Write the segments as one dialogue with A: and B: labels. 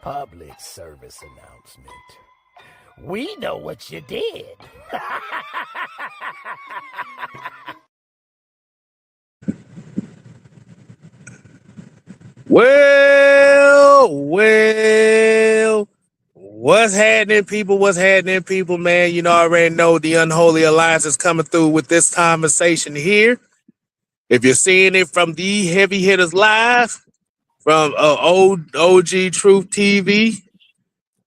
A: Public service announcement. We know what you did.
B: Well, what's happening, people? What's happening, people, man? You know, I already know the Unholy Alliance is coming through with this conversation here. If you're seeing it from the Heavy Hitters Live, from OG Truth TV,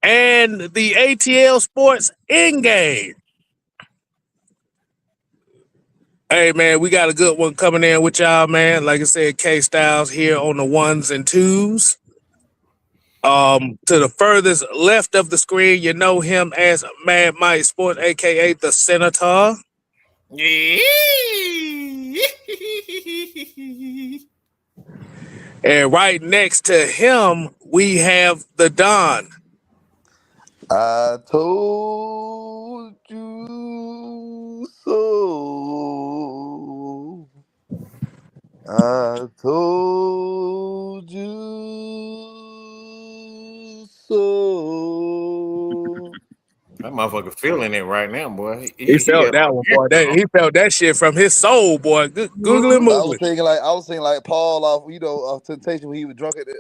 B: and the ATL Sports in-game. Hey, man, we got a good one coming in with y'all, man. Like I said, K-Styles here on the ones and twos. To the furthest left of the screen, you know him as Mad Mike Sports, a.k.a. the Senator. And right next to him, we have the Don.
C: I told you so. I told you so.
D: That motherfucker feeling it right now, boy.
B: He felt that one, boy. He felt that shit from his soul, boy. Google and
C: I
B: move
C: was
B: it.
C: thinking like Paul off, of Temptation when he was drunk at the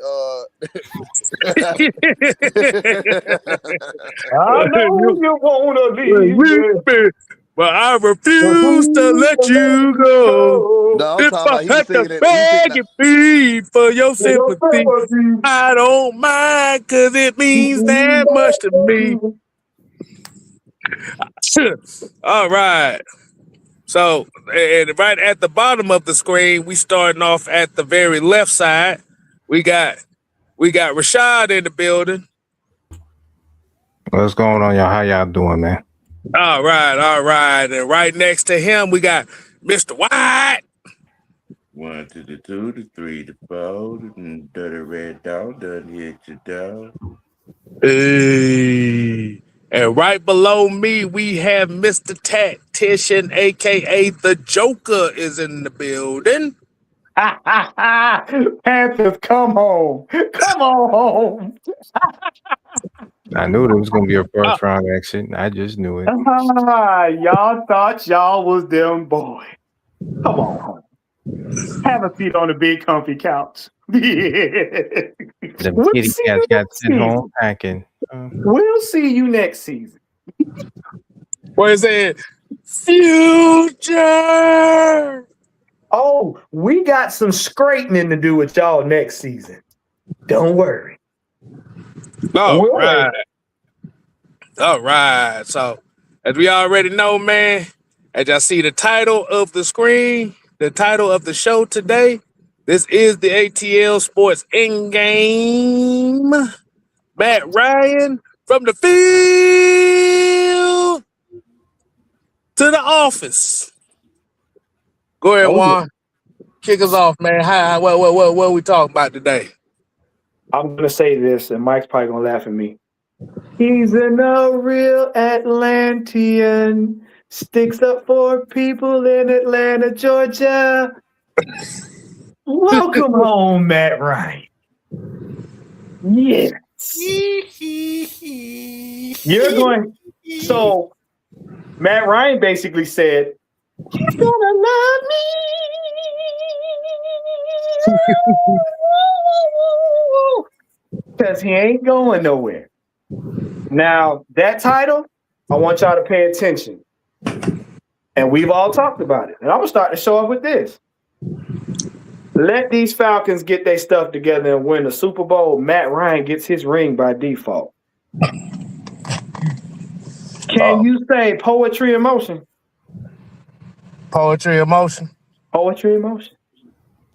E: I know you wanna leave,
B: but I refuse to let you go.
C: No, I'm
B: If
C: talking
B: I
C: about he was
B: had
C: singing
B: to
C: that.
B: beg and plead for your sympathy, I don't mind, because it means that much to me. All right. So, and right at the bottom of the screen, we starting off at the very left side. We got Rashad in the building.
F: What's going on, y'all? How y'all doing, man?
B: All right. And right next to him, we got Mr. White.
G: 1 to the 2 to 3 to 4 and the red dog done hit you down.
B: Hey. And right below me, we have Mr. Tactician, a.k.a. the Joker, is in the building.
E: Panthers, come home. Come on home.
F: I knew it was going to be a first round exit. I just knew it.
E: Y'all thought y'all was them boy. Come on home. Have a seat on the big comfy couch.
F: The kitty cats got sent home packing.
E: We'll see you next season.
B: What is it? Future.
E: Oh, we got some straightening to do with y'all next season. Don't worry.
B: All right. So, as we already know, man, as y'all see the title of the screen, the title of the show today, this is the ATL Sports in-game. Matt Ryan from the field to the office. Go ahead, Juan. Kick us off, man. What are we talking about today?
E: I'm going to say this, and Mike's probably going to laugh at me. He's a real Atlantean. Sticks up for people in Atlanta, Georgia. Welcome home, Matt Ryan. Yes. You're going. So, Matt Ryan basically said, "He's gonna love me." Because he ain't going nowhere. Now, that title, I want y'all to pay attention. And we've all talked about it. And I'm going to start the show off with this. Let these Falcons get their stuff together and win the Super Bowl. Matt Ryan gets his ring by default. Can you say poetry in motion?
B: Poetry in motion?
E: Poetry in motion.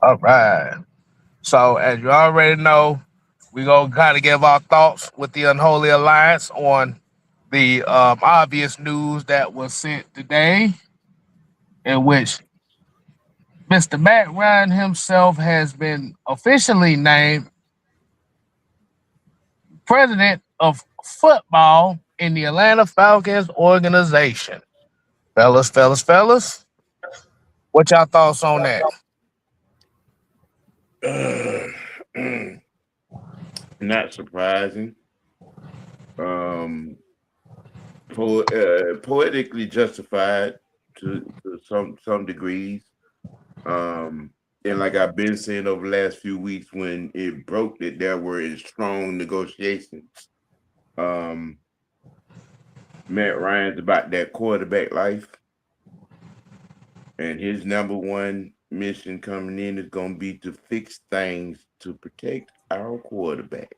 B: All right. So, as you already know, we're going to kind of give our thoughts with the Unholy Alliance on the obvious news that was sent today, in which Mr. Matt Ryan himself has been officially named president of football in the Atlanta Falcons organization. Fellas, what y'all thoughts on that?
G: Not surprising. Um, poetically justified to some degrees. Um, and like I've been saying over the last few weeks, when it broke, that there were strong negotiations. Um, Matt Ryan's about that quarterback life, and his number one mission coming in is going to be to fix things to protect our quarterback.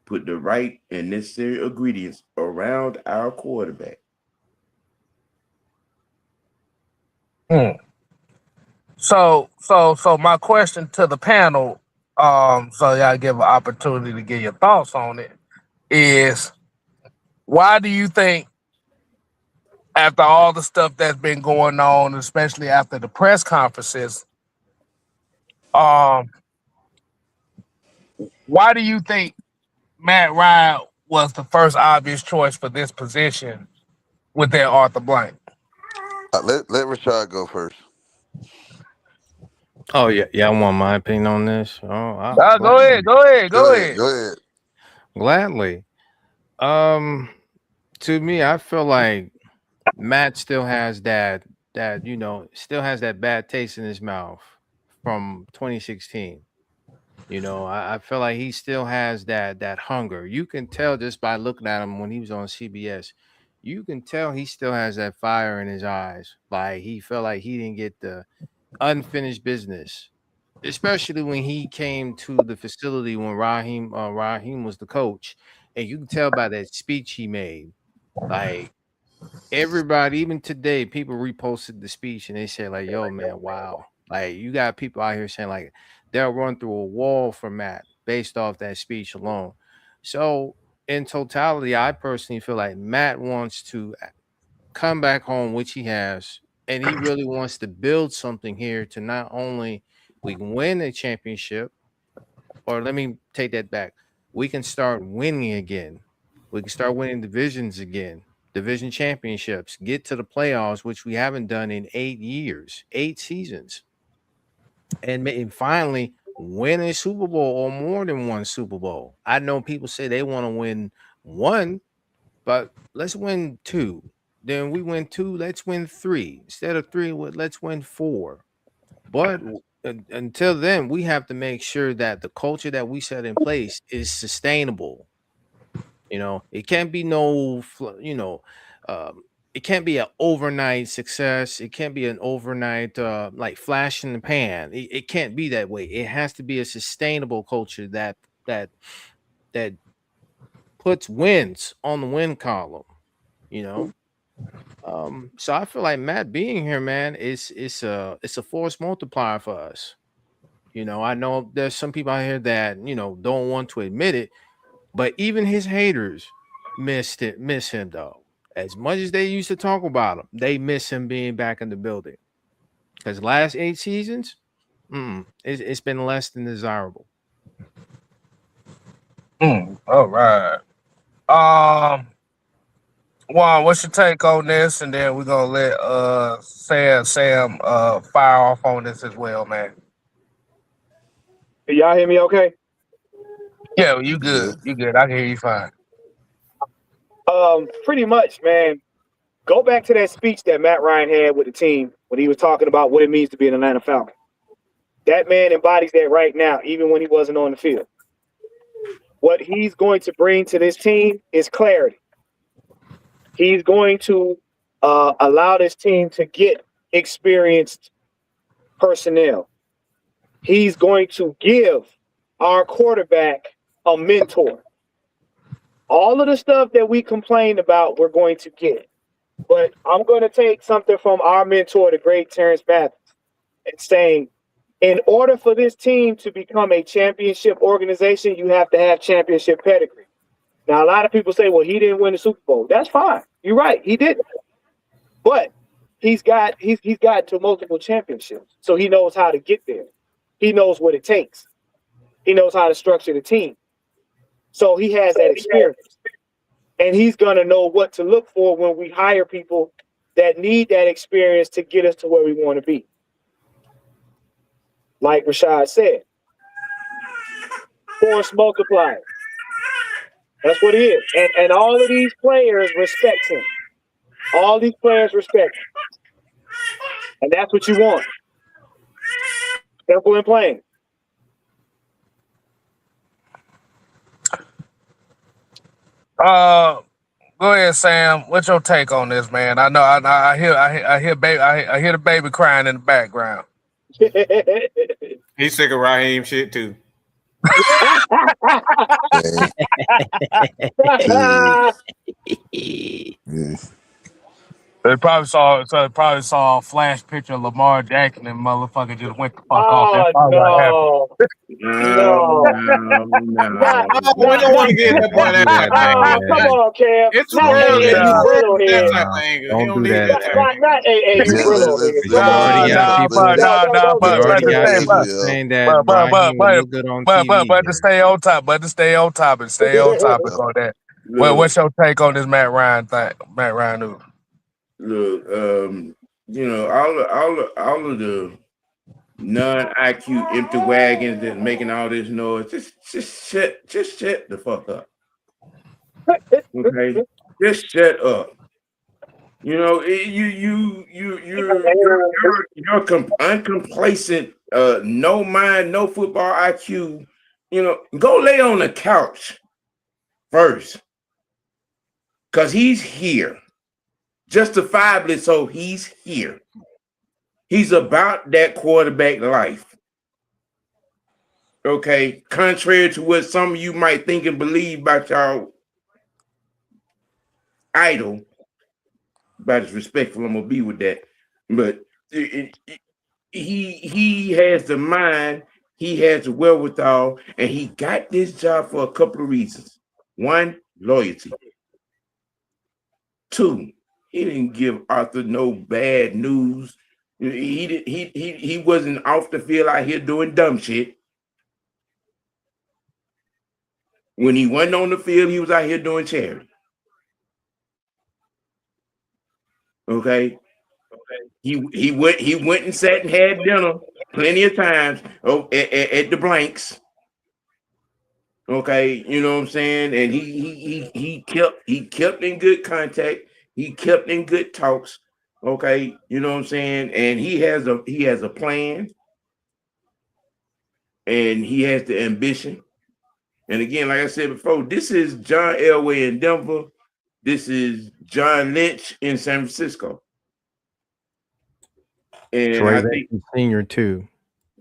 G: Put the right and necessary ingredients around our quarterback.
B: Mm. So my question to the panel, so y'all give an opportunity to get your thoughts on it, is why do you think after all the stuff that's been going on, especially after the press conferences, um, why do you think Matt Ryan was the first obvious choice for this position with that Arthur Blank?
C: Let Rashad go first.
F: Oh yeah, yeah. I want my opinion on this. Oh,
B: Go ahead, go ahead.
C: Go ahead.
F: gladly. To me, I feel like Matt still has that still has that bad taste in his mouth from 2016. I feel like he still has that hunger. You can tell just by looking at him when he was on CBS. You can tell he still has that fire in his eyes. Like he felt like he didn't get the unfinished business, especially when he came to the facility when Raheem was the coach, and you can tell by that speech he made. Like everybody, even today, people reposted the speech and they said like, "Yo, man, wow!" Like you got people out here saying like they'll run through a wall for Matt based off that speech alone. So in totality, I personally feel like Matt wants to come back home, which he has, and he really wants to build something here to not only we can win a championship, or let me take that back, we can start winning again. We can start winning divisions again, division championships, get to the playoffs, which we haven't done in 8 years, 8 seasons, and finally win a Super Bowl or more than one Super Bowl. I know people say they want to win one, but let's win 2. Then we win 2, let's win 3. Instead of 3, let's win 4. But until then, we have to make sure that the culture that we set in place is sustainable. It can't be it can't be an overnight success. It can't be an overnight like flash in the pan. It can't be that way. It has to be a sustainable culture that that puts wins on the win column. You know. So I feel like Matt being here, man, it's a force multiplier for us. I know there's some people out here that don't want to admit it, but even his haters miss him though. As much as they used to talk about him, they miss him being back in the building. Because last 8 seasons, it's been less than desirable.
B: All right. Juan, what's your take on this? And then we're gonna let Sam fire off on this as well, man.
E: Can y'all hear me okay?
B: Yeah, you good. You good. I can hear you fine.
E: Pretty much, man. Go back to that speech that Matt Ryan had with the team when he was talking about what it means to be an Atlanta Falcon. That man embodies that right now, even when he wasn't on the field. What he's going to bring to this team is clarity. He's going to allow this team to get experienced personnel. He's going to give our quarterback a mentor. All of the stuff that we complained about, we're going to get. But I'm going to take something from our mentor, the great Terrence Mathis, and saying, in order for this team to become a championship organization, you have to have championship pedigree. Now, a lot of people say, well, he didn't win the Super Bowl. That's fine. You're right. He didn't. But he's got to multiple championships. So he knows how to get there. He knows what it takes. He knows how to structure the team. So he has that experience. And he's going to know what to look for when we hire people that need that experience to get us to where we want to be. Like Rashad said, force multiplier. That's what he is. And all of these players respect him. All these players respect him. And that's what you want. Simple and plain.
B: Go ahead, Sam. What's your take on this, man? I know I hear the baby crying in the background.
D: He's sick of Raheem shit too. They
B: probably saw a flash picture of Lamar Jackson and motherfucker just went the fuck off.
E: Oh, no. No.
D: We don't want to get that boy that type of
E: Oh, come on, Cam.
D: It's
E: not AAU Brillo here.
F: Don't do that.
E: Not AAU Brillo here.
B: But to stay on top and stay on topic on that. Well, what's your take on this Matt Ryan thing? Matt Ryan news.
G: Look, all of the non-IQ empty wagons that's making all this noise, just shut the fuck up. Okay, just shut up. You're uncomplacent, no mind, no football IQ. Go lay on the couch first, cause he's here. Justifiably so, he's here. He's about that quarterback life. Okay, contrary to what some of you might think and believe about y'all idol. About as respectful I'm gonna be with that, but he has the mind, he has the wherewithal, and he got this job for a couple of reasons. One, loyalty. Two, he didn't give Arthur no bad news. He wasn't off the field out here doing dumb shit. When he wasn't on the field, he was out here doing charity. Okay. He went and sat and had dinner plenty of times at the Blanks. Okay, you know what I'm saying? And he kept in good contact. He kept in good talks. Okay, you know what I'm saying? And he has a plan, and he has the ambition. And again, like I said before, this is John Elway in Denver. This is John Lynch in San Francisco. And
F: Troy, I think senior too.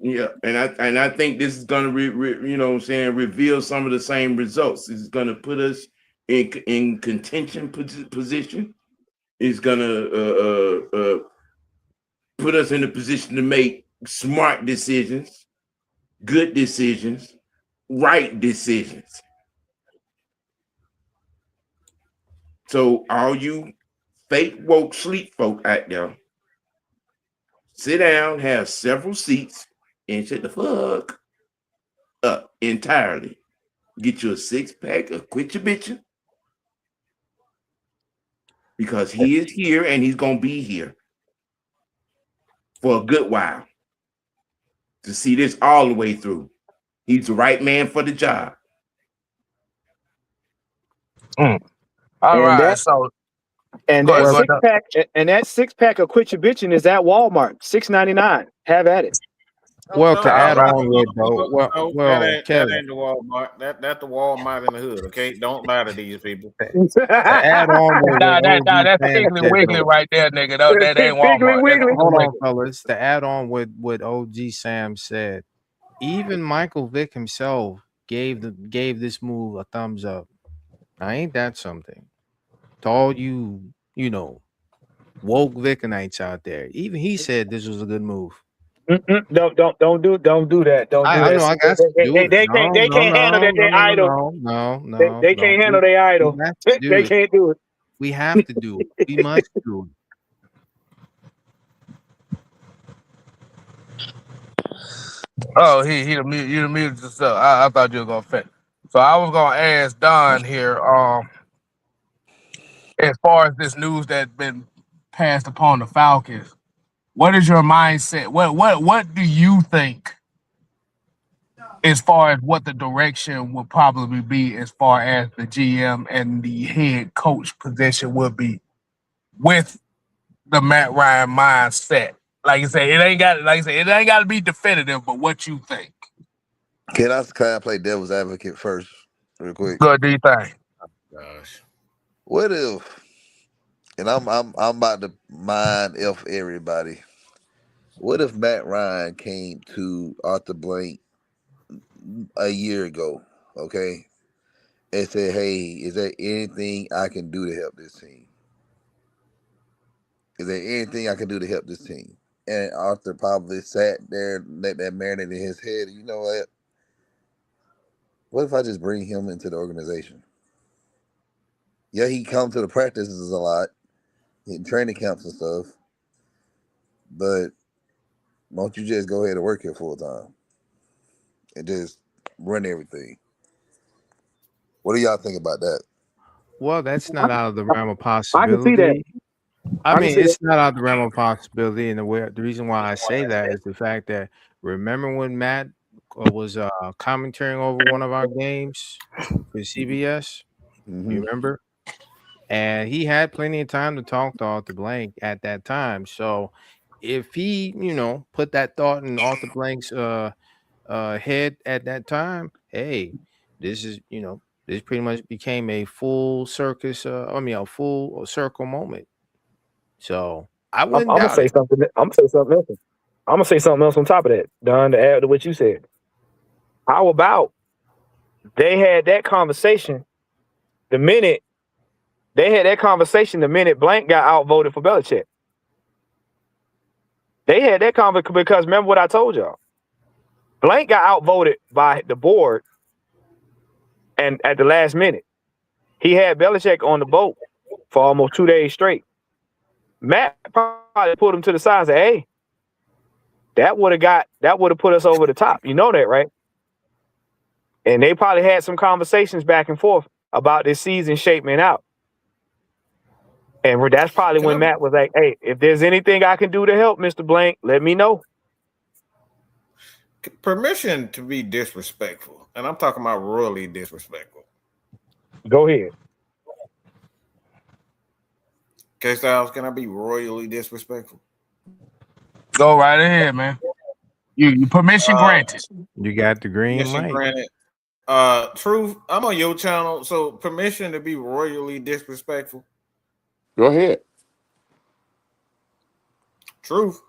G: Yeah, and I think this is going to reveal some of the same results. It's going to put us in contention position. It's going to put us in a position to make smart decisions, good decisions, right decisions. So all you fake woke sleep folk out there, sit down, have several seats, and shut the fuck up entirely. Get you a 6-pack or quit your bitching. Because he is here and he's going to be here for a good while to see this all the way through. He's the right man for the job.
B: All right.
E: That 6-pack of quit your bitching is at Walmart, $6.99. Have at it.
F: Well, to add on with though,
D: that ain't the Walmart. That's the Walmart in the hood. Okay, don't lie to these people.
F: To add on with
B: that's Piggly Wiggly right there, nigga. That ain't Walmart.
F: Hold on, fellas. To add on with what OG Sam said, even Michael Vick himself gave this move a thumbs up. Now, ain't that something? To all you woke Vickinites out there, even he said this was a good move.
E: Don't do that.
F: I know. I got
E: they can't handle that. They idol.
F: No.
E: They can't handle their idol. They can't do it.
F: We have to do it. We must do
B: it. Oh, you muted yourself. I thought you were gonna fit. So I was gonna ask Don here. As far as this news that's been passed upon the Falcons. What is your mindset? What do you think as far as what the direction would probably be as far as the GM and the head coach position would be with the Matt Ryan mindset. Like I said, it ain't got to be definitive, but what you think?
C: Can I play devil's advocate first, real quick?
B: Good, do you think?
D: Gosh.
C: What if? And I'm about to mind F everybody. What if Matt Ryan came to Arthur Blank a year ago, okay, and said, "Hey, is there anything I can do to help this team? Is there anything I can do to help this team?" And Arthur probably sat there, let that marinate in his head. You know what? What if I just bring him into the organization? Yeah, he comes to the practices a lot, in training camps and stuff, but won't you just go ahead and work here full time and just run everything? What do y'all think about that?
F: Well, that's not out of the realm of
E: I can see that.
F: possibility. I
E: can
F: mean,
E: see
F: it's not out of the realm of possibility, and the reason why I say that is the fact that remember when Matt was commentating over one of our games for CBS?
C: Mm-hmm.
F: You remember? And he had plenty of time to talk to Arthur Blank at that time. So if he, put that thought in Arthur Blank's head at that time, hey, this is, this pretty much became a full circus. A full circle moment. So I
E: I'm
F: wouldn't
E: gonna
F: doubt
E: say
F: it.
E: something. I'm gonna say something else. I'm gonna say something else on top of that, Don, to add to what you said. How about they had that conversation the minute Blank got outvoted for Belichick? They had that conversation because remember what I told y'all. Blank got outvoted by the board, and at the last minute, he had Belichick on the boat for almost 2 days straight. Matt probably put him to the side and said, "Hey, that would have put us over the top. You know that, right?" And they probably had some conversations back and forth about this season shaping out. And that's probably when Matt was like, "Hey, if there's anything I can do to help Mr. Blank, let me know."
D: Permission to be disrespectful, and I'm talking about royally disrespectful.
E: Go ahead.
D: Okay, Styles, can I be royally disrespectful?
B: Go right ahead, man. You permission granted.
F: You got the green light.
D: Granted. Truth, I'm on your channel, so permission to be royally disrespectful.
G: Go ahead.
D: Truth.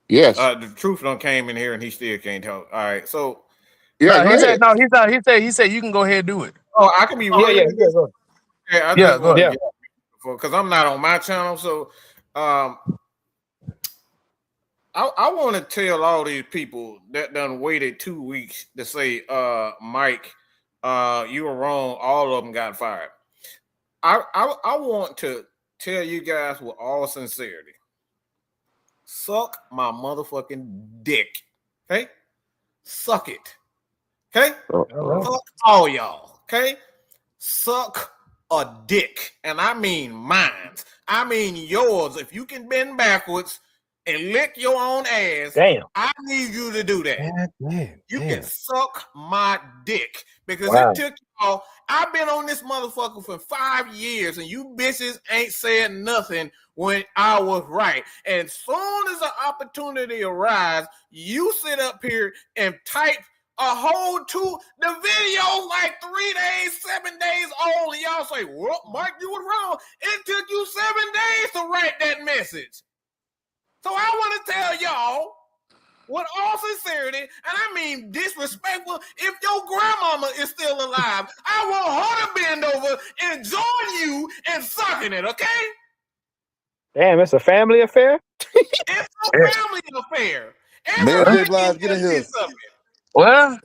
G: Yes.
D: The truth done came in here and he still can't talk. All right, so
G: Yeah,
B: he said you can go ahead and do it.
D: oh, I can be royally disrespectful.
B: Yeah, go ahead.
D: Because I'm not on my channel, so I want to tell all these people that done waited 2 weeks to say, Mike, you were wrong. All of them got fired. I want to tell you guys with all sincerity, suck my motherfucking dick. Okay? Suck it. Okay? Fuck all y'all. Okay? Suck a dick. And I mean mine. I mean yours. If you can bend backwards and lick your own ass,
E: damn,
D: I need you to do that. You can suck my dick. Because
E: wow.
D: it took y'all. I've been on this motherfucker for 5 years, and you bitches ain't said nothing when I was right. And soon as the opportunity arises, you sit up here and type a whole the video like 3 days, 7 days old, and y'all say, well, Mike, you was wrong. It took you 7 days to write that message. So I want to tell y'all, with all sincerity, and I mean disrespectful, if your grandmama is still alive, I want her to bend over and join you in sucking it, okay?
E: Damn, it's a family affair?
D: It's a family affair.
C: Mary J. Blige, get in here.
B: Well,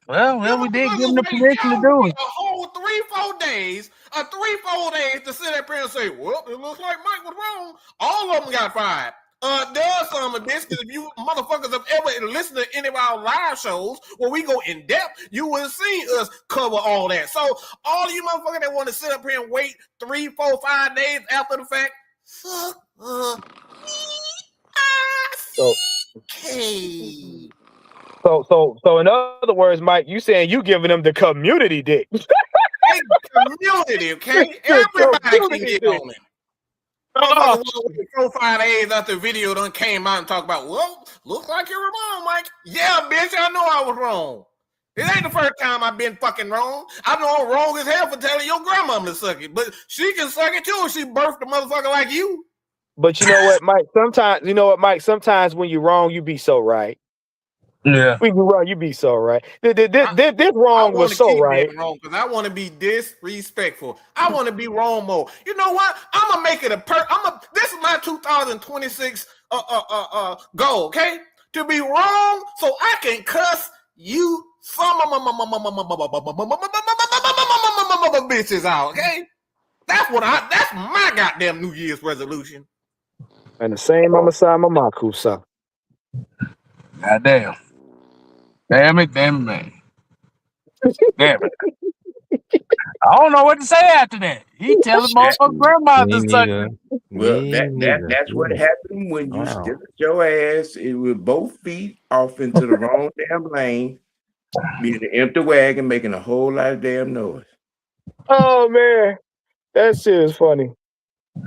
B: we did give him the permission to do it.
D: A whole 3-4 days to sit up here and say, well, it looks like Mike was wrong. All of them got fired. There's some of this, because if you motherfuckers have ever listened to any of our live shows where we go in depth, you will see us cover all that. So all of you motherfuckers that want to sit up here and wait 3, 4, 5 days after the fact, suck
E: So,
D: okay.
E: So in other words, Mike, you saying you giving them the community dick.
D: Hey, community, okay? Everybody can get on it. Motherfucker with the profile days after the video done came out and talked about, well, looks like you're wrong, Mike. Yeah, bitch, I know I was wrong. It ain't the first time I've been fucking wrong. I know I'm wrong as hell for telling your grandmama to suck it, but she can suck it too if she birthed a motherfucker like you.
E: But you know what, Mike? Sometimes when you're wrong, you be so right.
B: Yeah.
E: When you're wrong, you be so right. This wrong was so right.
D: Wrong because I want to be disrespectful. I want to be wrong more. You know what? I'm gonna make it this is my 2026 goal, okay? To be wrong so I can cuss you some bitches out, okay? That's my goddamn New Year's resolution.
E: And the same I'ma say my Makusa.
B: Goddamn. Damn it, man. Damn it. I don't know what to say after that. He telling motherfucking grandma to suck it.
G: Well, that's what happened when you still your ass with both feet off into the wrong damn lane, being an empty wagon, making a whole lot of damn noise.
E: Oh man, that shit is funny.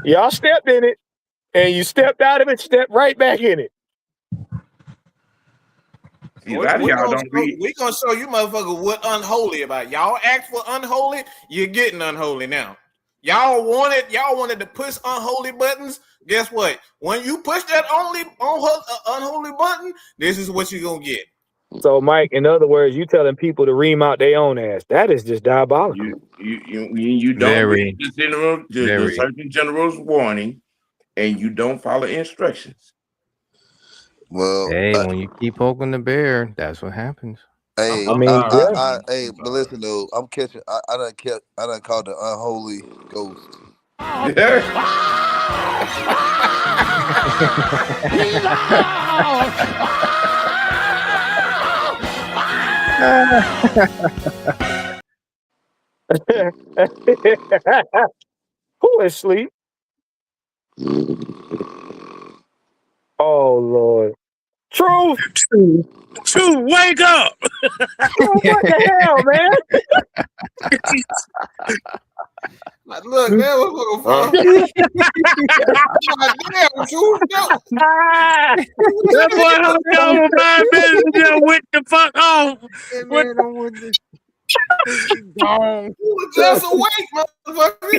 E: Y'all stepped in it, and you stepped out of it, stepped right back in it.
D: We're gonna show you motherfuckers what unholy about. Y'all ask for unholy, you're getting unholy now. Y'all wanted to push unholy buttons. Guess what? When you push that unholy button, this is what you're gonna get.
E: So, Mike, in other words, you telling people to ream out their own ass. That is just diabolical.
G: You don't read the Surgeon General's warning, and you don't follow instructions.
C: Well,
F: hey, when you keep poking the bear, that's what happens.
C: Hey, but listen though, I'm catching. I done called the unholy ghost.
E: Who is asleep? Oh Lord. Truth,
B: wake up!
E: What the hell, man?
D: Like, look, man, what's going on? Damn, Truth,
B: that boy hung over 5 minutes and went the fuck off.
D: You were just awake, motherfucker.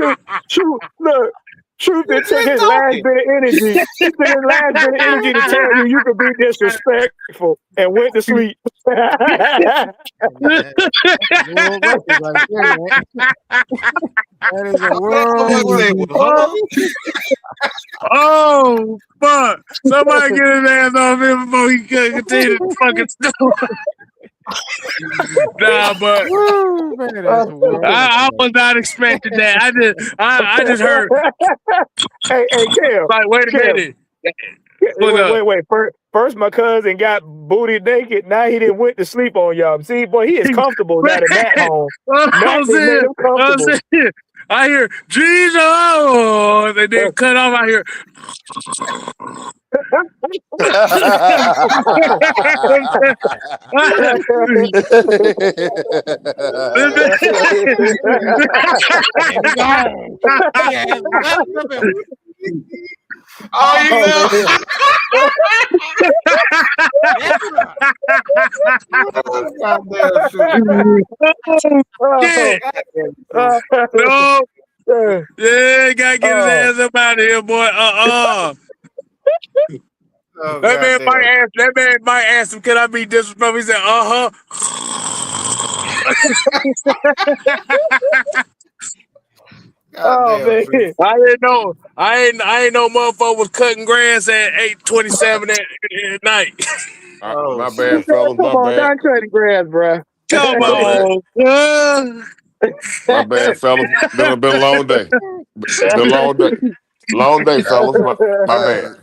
D: Damn.
E: Look. Truth been taking his last bit of energy. He's been his last bit of energy to tell you could be disrespectful and went to sleep.
F: That is a world.
B: Oh, fuck. Somebody get his ass off him before he could continue the fucking story. Nah, but I was not expecting that. I just heard.
E: Hey, Kim.
B: Like, wait a minute.
E: Wait. First, my cousin got booty naked. Now he didn't went to sleep on y'all. See, boy, he is comfortable now in that home.
B: I hear Jesus, and then cut off. I hear. No. Yeah, gotta get his ass up out of here, boy. That man might ask him, can I be disrespectful? He said,
E: man.
B: I didn't know. I ain't know motherfucker was cutting grass at 8:27 at night.
H: My bad, fellas. My bad.
E: Done cutting grass, bro.
B: Come on.
H: My bad, fellas. Been a long day. Long day, fellas. My bad.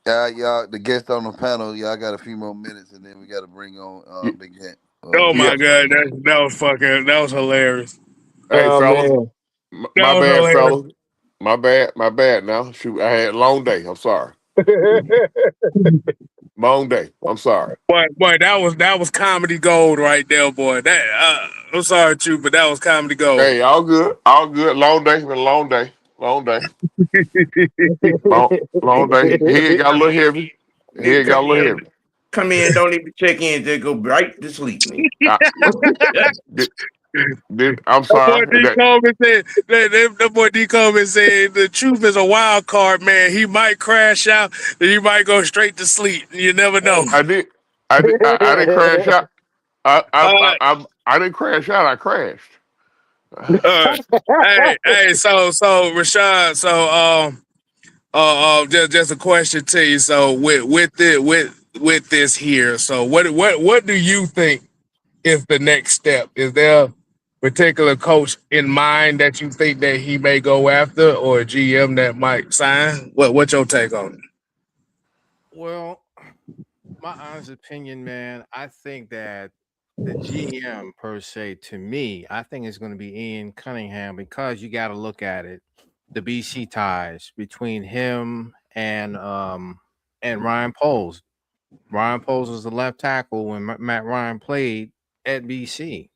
C: Y'all, the guest on the panel, y'all got a few more minutes, and then we got to bring on Big Hint.
B: Oh my God, that was hilarious.
H: Hey, fellas.
B: Man.
H: My bad, fellas. My bad. Now, shoot, I had a long day. I'm sorry. Long day. I'm sorry.
B: Boy, that was comedy gold right there, boy. That I'm sorry, too, but that was comedy gold.
H: Hey, all good. All good. Long day. Been a long day. Long day. Long day. Head got a little heavy.
G: Nigga
H: Head got a little heavy.
G: come in, don't even check in, just go right to sleep, nigga.
H: I'm
B: That boy
H: sorry.
B: D. Coleman said that boy D. Coleman said the truth is a wild card, man. He might crash out, and he might go straight to sleep. You never know.
H: I didn't crash out.
B: Uh,
H: I didn't crash out. I crashed.
B: hey, so Rashad, just a question to you. So with this here, so what do you think is the next step? Is there a particular coach in mind that you think that he may go after, or a GM that might sign? What's your take on it?
F: Well, my honest opinion, man, I think that the GM per se, to me, I think it's going to be Ian Cunningham because you got to look at it, the BC ties between him and Ryan Poles. Ryan Poles was the left tackle when Matt Ryan played at BC,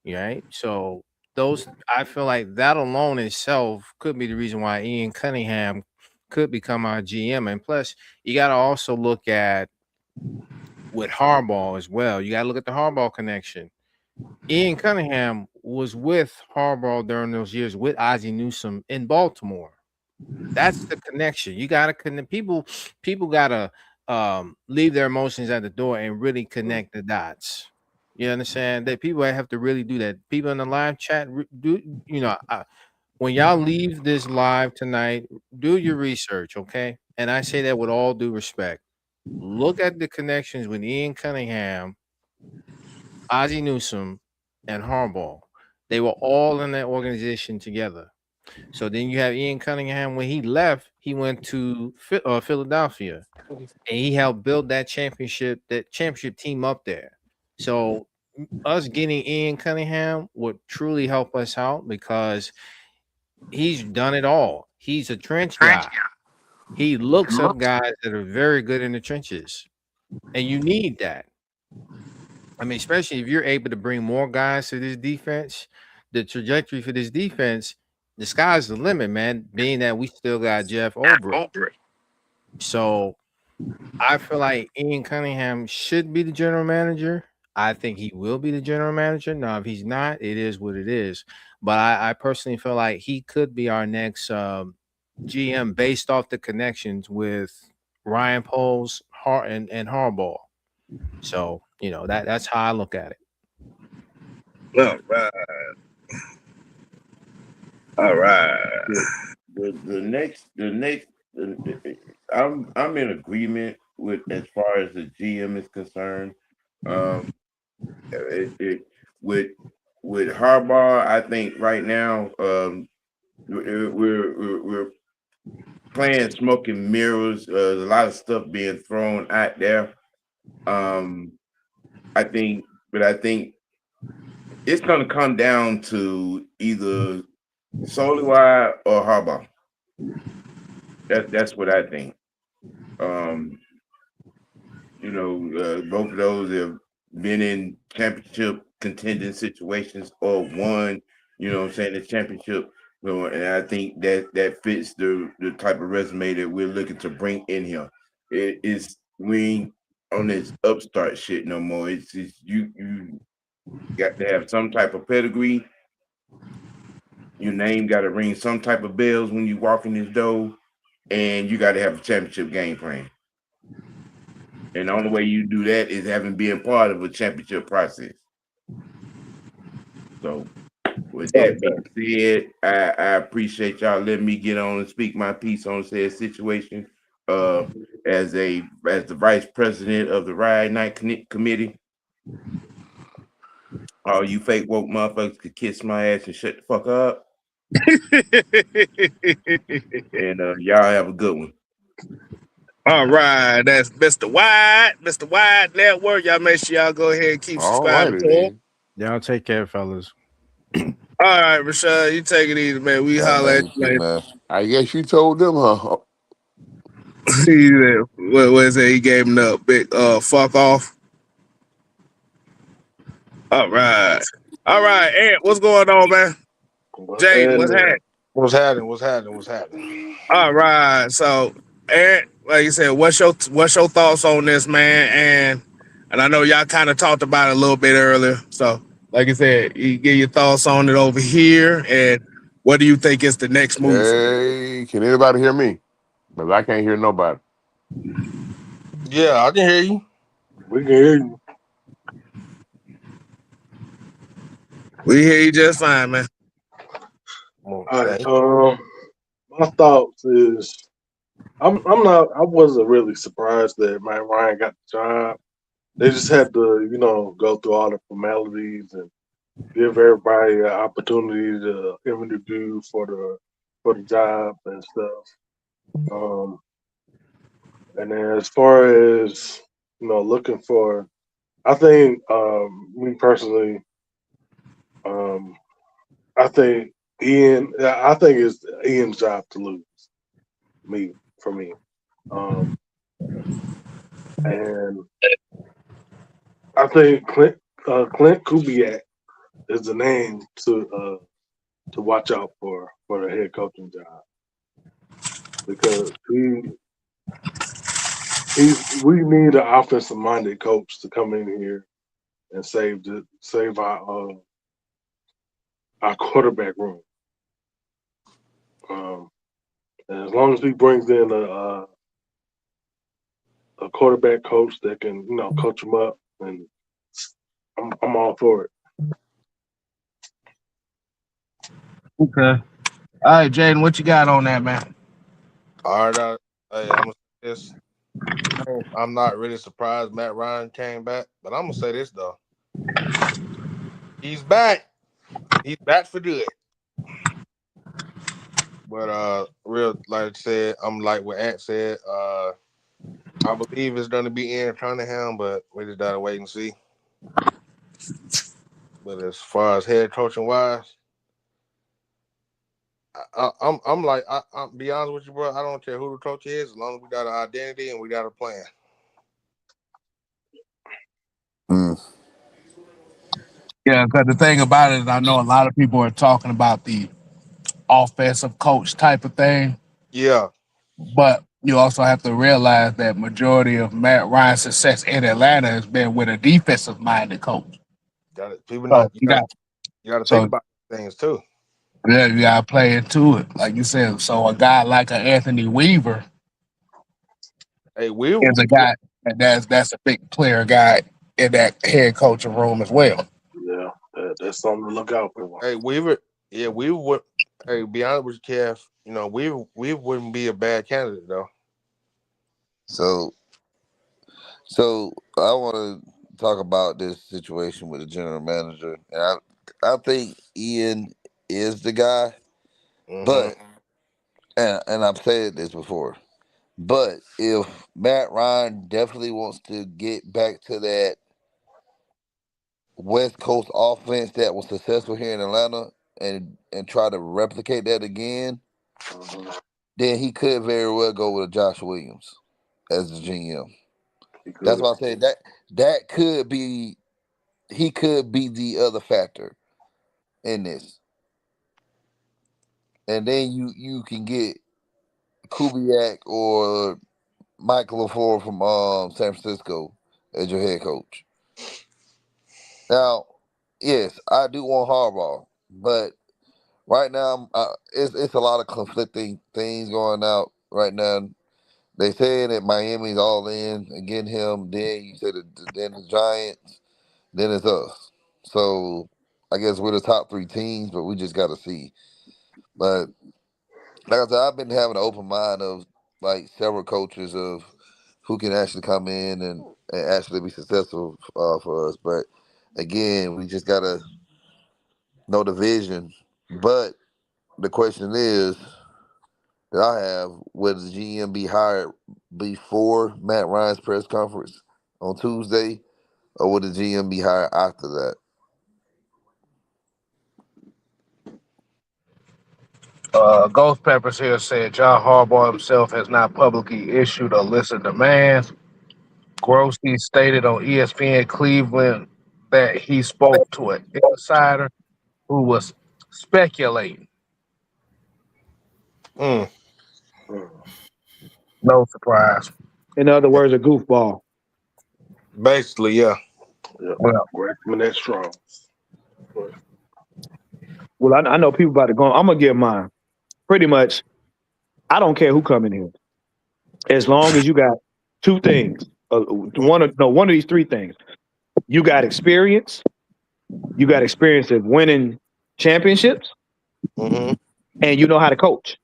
F: right? So those, I feel like that alone itself could be the reason why Ian Cunningham could become our GM. And plus, you got to also look at with Harbaugh as well. You got to look at the Harbaugh connection. Ian Cunningham was with Harbaugh during those years with Ozzie Newsome in Baltimore. That's the connection. You got to connect. People got to leave their emotions at the door and really connect the dots. You understand that people have to really do that. People in the live chat do. When y'all leave this live tonight, do your research, okay? And I say that with all due respect. Look at the connections with Ian Cunningham, Ozzie Newsome, and Harbaugh. They were all in that organization together. So then you have Ian Cunningham. When he left, he went to Philadelphia, and he helped build that championship team up there. So us getting Ian Cunningham would truly help us out because he's done it all. He's a trench guy. He looks up guys that are very good in the trenches, and you need that. I mean, especially if you're able to bring more guys to this defense, the trajectory for this defense, the sky's the limit, man. Being that we still got Jeff Ulbrich. So I feel like Ian Cunningham should be the general manager. I think he will be the general manager. Now, if he's not, it is what it is. But I personally feel like he could be our next GM based off the connections with Ryan Poles and Harbaugh. So, that's how I look at it.
B: All right.
G: The next, I'm in agreement with as far as the GM is concerned. With Harbaugh, I think right now we're playing smoke and mirrors. There's a lot of stuff being thrown out there. I think it's going to come down to either Solewide or Harbaugh. That's what I think. Both of those have been in championship contending situations or won, the championship. And I think that fits the type of resume that we're looking to bring in here. We ain't on this upstart shit no more. It's just you got to have some type of pedigree. Your name got to ring some type of bells when you walk in this door, and you got to have a championship game plan. And the only way you do that is having been part of a championship process. So, with that being said, I appreciate y'all letting me get on and speak my piece on said situation. As the vice president of the Ride Night Committee, all you fake woke motherfuckers could kiss my ass and shut the fuck up. And y'all have a good one.
B: All right, that's Mr. Wide Network. Y'all make sure y'all go ahead and keep subscribing to him.
F: Y'all take care, fellas.
B: All right, Rashad, you take it easy, man. We holler at you later.
H: I guess you told them, huh?
B: What was it? He gave him the big fuck off. All right. All right, Ant, what's going on, man? Jaden, what's happening?
I: What's happening? What's happening? What's happening?
B: All right. So, Ant, like you said, what's your thoughts on this, man? And I know y'all kind of talked about it a little bit earlier. So, like I said, you get your thoughts on it over here, and what do you think is the next move for him?
H: Hey, can anybody hear me? Because I can't hear nobody.
I: Yeah, I can hear you.
J: We can hear you.
B: We hear you just fine, man.
I: Well,
J: All right.
I: thank
J: My thoughts is I wasn't really surprised that Matt Ryan got the job. They just had to, go through all the formalities and give everybody an opportunity to interview for the job and stuff. Um, and then as far as looking for, I think me personally, um, I think I think it's Ian's job to lose. For me, um, and I think Clint Kubiak is the name to watch out for the head coaching job because we need an offensive minded coach to come in here and save our quarterback room. Um, and as long as he brings in a quarterback coach that can coach him up, and I'm all for it.
B: Okay. All right, Jaden, what you got on that, man?
I: All right, hey, I'm gonna say this. I'm not really surprised Matt Ryan came back, but I'm gonna say this though. He's back. He's back for good. But real like I said, I'm like what Ant said. I believe it's gonna be Ian Cunningham, but we just gotta wait and see. But as far as head coaching wise, I'm like I'm be honest with you, bro. I don't care who the coach is, as long as we got an identity and we got a plan.
C: Mm.
B: Yeah, because the thing about it is, I know a lot of people are talking about the offensive coach type of thing,
I: Yeah,
B: but you also have to realize that majority of Matt Ryan's success in Atlanta has been with a defensive minded coach.
I: got it. People
B: So
I: not you gotta think
B: so
I: about things too.
B: yeah, you gotta play into it, like you said. So a guy like an Anthony Weaver
I: Hey,
B: is a guy that's a big player guy in that head coaching room as well.
J: Yeah, that's something to look out for.
I: hey Weaver, yeah, we would. Hey, be honest with you, Kev. You know, we wouldn't be a bad candidate though.
C: So, so I want to talk about this situation with the general manager, and I think Ian is the guy,
I: Mm-hmm.
C: but and I've said this before, but if Matt Ryan definitely wants to get back to that West Coast offense that was successful here in Atlanta and try to replicate that again,
J: Mhm.
C: then he could very well go with Josh Williams as the GM.
J: He
C: That's
J: could.
C: why I say that could be he could be the other factor in this, and then you can get Kubiak or Mike LaFleur from San Francisco as your head coach. Now, yes, I do want Harbaugh, but right now it's a lot of conflicting things going out right now. They say that Miami's all in and getting him. Then you said then the Giants. Then it's us. So I guess we're the top three teams, but we just got to see. But like I said, I've been having an open mind of like several coaches of who can actually come in and actually be successful for us. But again, we just got to know the vision. But the question is that I have, will the GM be hired before Matt Ryan's press conference on Tuesday, or will the GM be hired after that?
B: Ghost Peppers here said John Harbaugh himself has not publicly issued a list of demands. Grossi stated on ESPN Cleveland that he spoke to an insider who was speculating.
I: Mm.
B: No surprise.
E: In other words, a goofball.
I: Basically, yeah.
J: Yeah.
B: Well,
J: Recommend strong.
E: Well, I know people about to go. I'm gonna give mine. Pretty much, I don't care who come in here, as long as you got two things. One of these three things. You got experience. You got experience of winning championships,
I: Mm-hmm.
E: and you know how to coach.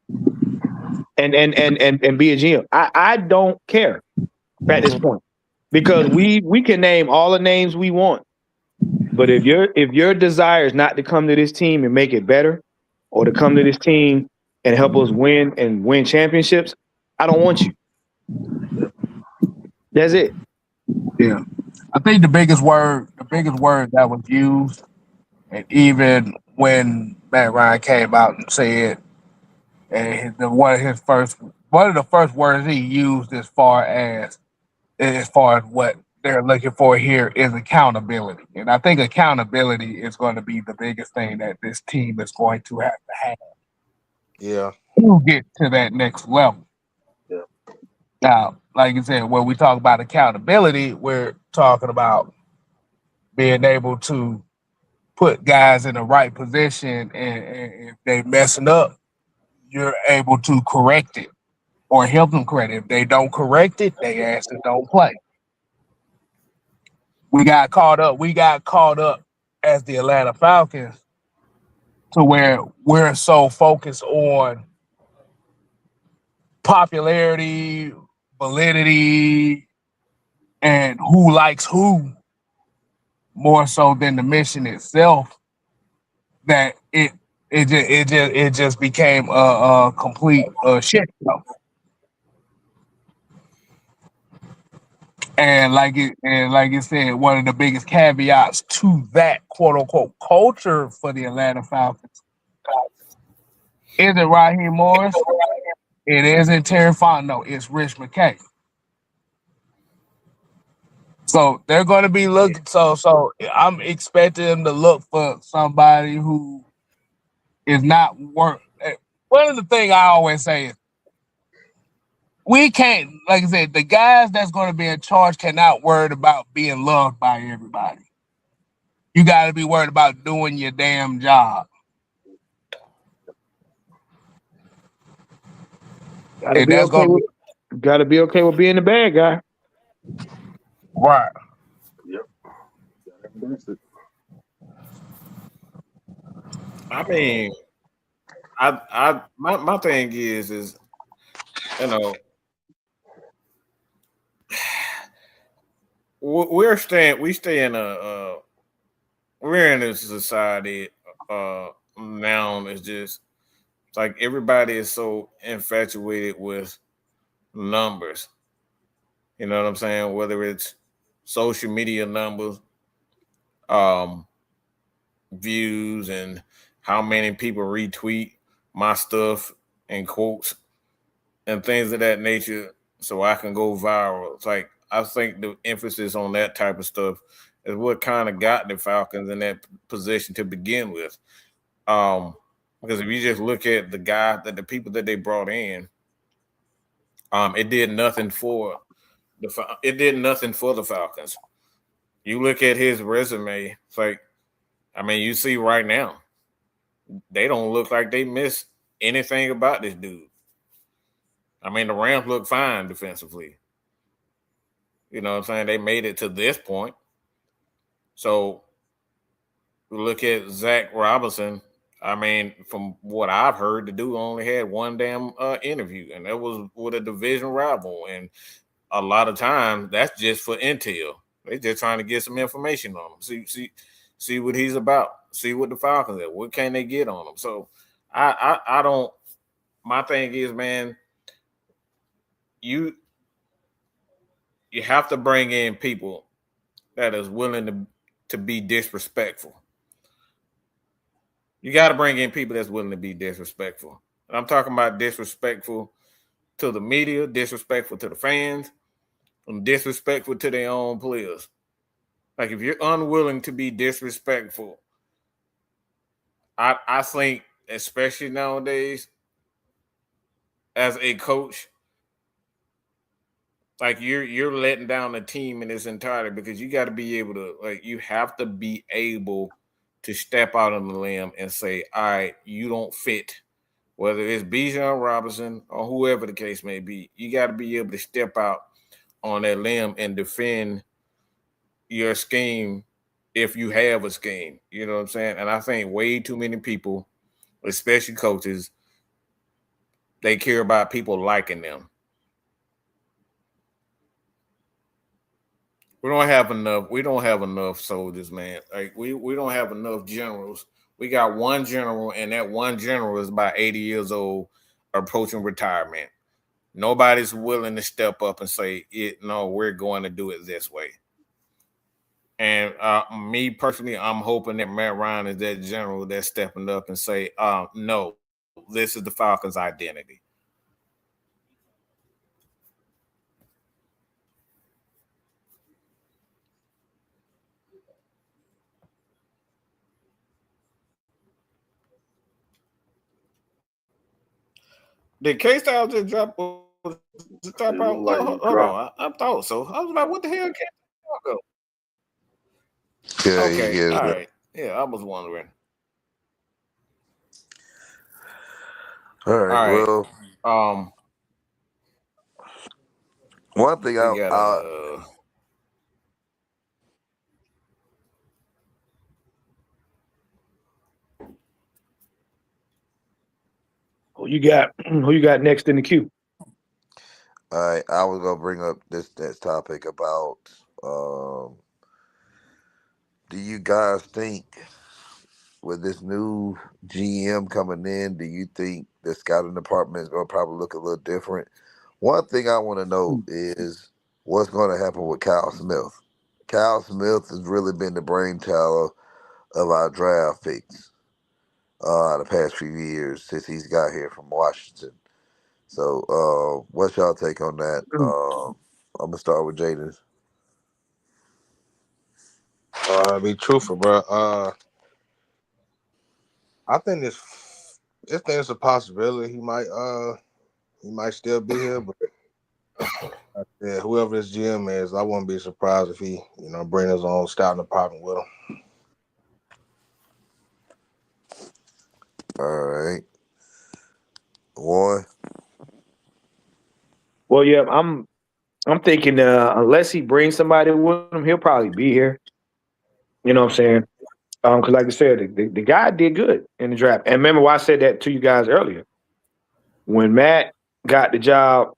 E: And be a GM. I don't care at this point because we can name all the names we want, but if your desire is not to come to this team and make it better, or to come to this team and help us win championships, I don't want you. That's it.
B: yeah. I think the biggest word that was used, and even when Matt Ryan came out and said, and one of the first words he used as far as what they're looking for here is accountability. And I think accountability is going to be the biggest thing that this team is going to have
I: Yeah.
B: to get to that next level.
J: Yeah.
B: Now, like you said, when we talk about accountability, we're talking about being able to put guys in the right position, and if they messing up, you're able to correct it or help them correct it. If they don't correct it, they asses don't play. We got caught up as the Atlanta Falcons to where we're so focused on popularity, validity, and who likes who more so than the mission itself, that it just became a complete shit show. And like you said, one of the biggest caveats to that quote unquote culture for the Atlanta Falcons isn't Raheem Morris, it isn't Terry Fontenot, it's Rich McKay. So they're going to be looking. So I'm expecting them to look for somebody who is not work. One of the things I always say is we can't, like I said, the guys that's going to be in charge cannot worry about being loved by everybody. You got to be worried about doing your damn job.
E: Gotta
B: And
E: be
B: that's
E: okay
B: going to
E: with. Gotta be okay with being the bad guy.
B: be right.
J: Yep. That's it.
D: I mean, my thing is you know, we stay in we're in a society now. It's just it's like everybody is so infatuated with numbers. You know what I'm saying? Whether it's social media numbers, um, views, and how many people retweet my stuff and quotes and things of that nature, so I can go viral. It's like I think the emphasis on that type of stuff is what kind of got the Falcons in that position to begin with. Um, because if you just look at the people that they brought in, it did nothing for the Falcons. You look at his resume, it's like, I mean, you see right now, they don't look like they miss anything about this dude. I mean, the Rams look fine defensively. You know what I'm saying? They made it to this point. So we look at Zach Robinson. I mean, from what I've heard, the dude only had one damn interview, and that was with a division rival. And a lot of times, that's just for intel. They're just trying to get some information on him. See what he's about. See what the Falcons are. What can they get on him? So I don't. My thing is, man, you have to bring in people that is willing to be disrespectful. You got to bring in people that's willing to be disrespectful. And I'm talking about disrespectful to the media, disrespectful to the fans, and disrespectful to their own players. Like if you're unwilling to be disrespectful, I think especially nowadays as a coach, like you're letting down the team in its entirety because you got to be able to you have to be able to step out on the limb and say, all right, you don't fit. Whether it's Bijan Robinson or whoever the case may be, you got to be able to step out on that limb and defend your scheme if you have a scheme. You know what I'm saying? And I think way too many people, especially coaches, they care about people liking them. We don't have enough. We don't have enough soldiers, man. Like we don't have enough generals. We got one general, and that one general is about 80 years old, approaching retirement. Nobody's willing to step up and say, no, we're going to do it this way. And me personally, I'm hoping that Matt Ryan is that general that's stepping up and say, no, this is the Falcons' identity. Did K Styles just drop out?
J: It looked like he
D: Hold
J: dropped.
D: on. I thought so. I was like, what the hell? K Styles go?
C: Yeah,
D: Okay,
C: yeah.
D: all right. Yeah, I was wondering.
C: All
D: All
C: right.
D: right.
C: Well,
D: Um,
C: one thing
D: we got
C: I
E: Who you got? Who you got next in the queue?
C: I was gonna bring up this topic about do you guys think with this new GM coming in, do you think the scouting department is gonna probably look a little different? One thing I want to know is what's going to happen with Kyle Smith. Kyle Smith has really been the brainchild of our draft picks the past few years since he's got here from Washington. So, what's y'all take on that? I'm gonna start with Jaden.
I: Be truthful, bro. I think it's a possibility he might still be here, but yeah, whoever this GM is, I wouldn't be surprised if he bring his own scouting department with him.
C: All right, one.
E: Well, yeah, I'm thinking unless he brings somebody with him, he'll probably be here. You know what I'm saying? Because like I said, the guy did good in the draft. And remember why I said that to you guys earlier. When Matt got the job,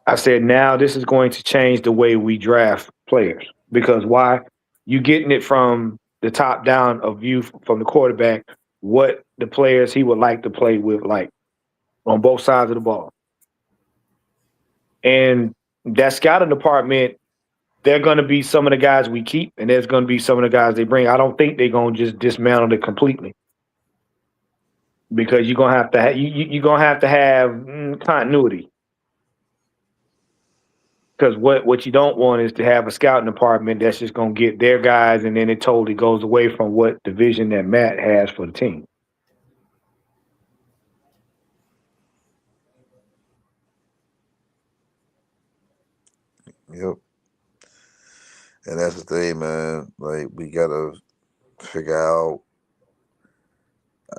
E: I said, now this is going to change the way we draft players. Because why? You getting it from the top down of view from the quarterback, what the players he would like to play with, like on both sides of the ball. And that scouting department, they're going to be some of the guys we keep, and there's going to be some of the guys they bring. I don't think they're going to just dismantle it completely, because you're going to have to you're going to have continuity. Because what you don't want is to have a scouting department that's just going to get their guys, and then it totally goes away from what the vision that Matt has for the team.
C: Yep. And that's the thing, man. Like we gotta figure out.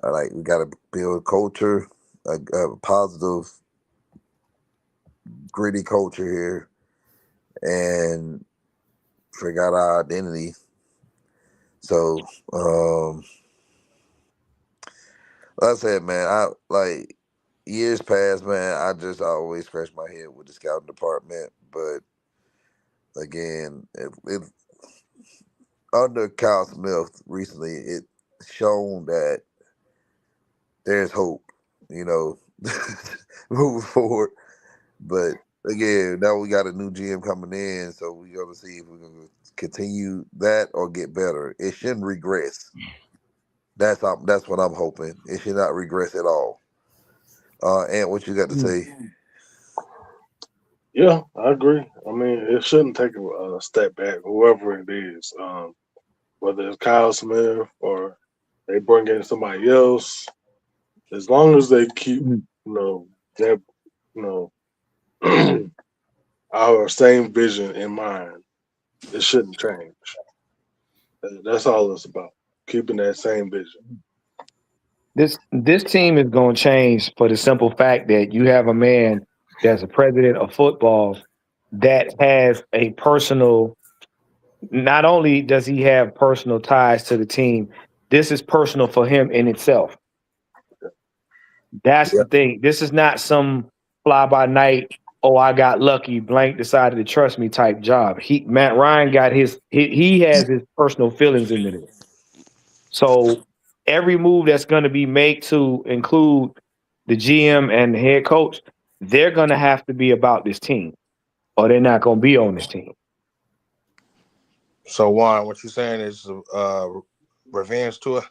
C: Like we gotta build culture, a positive, gritty culture here, and figure out our identity. So, like I said, man, I like years past, man. I always scratch my head with the scouting department, but again, if under Kyle Smith recently, it shown that there's hope, you know, moving forward. But again, now we got a new GM coming in, so we got to see if we're gonna continue that or get better. It shouldn't regress. That's what I'm hoping. It should not regress at all. And what you got to say?
J: Yeah, I agree. I mean, it shouldn't take a step back, whoever it is, whether it's Kyle Smith or they bring in somebody else. As long as they keep, that, our same vision in mind, it shouldn't change. That's all it's about. Keeping that same vision.
E: This team is going to change for the simple fact that you have a man that's a president of football that has a personal. Not only does he have personal ties to the team, this is personal for him in itself. That's the thing. This is not some fly by night. Oh, I got lucky. Blank decided to trust me type job. Matt Ryan got he has his personal feelings into this. So every move that's going to be made to include the GM and the head coach, they're going to have to be about this team, or they're not going to be on this team.
I: So Juan, what you're saying is revenge tour?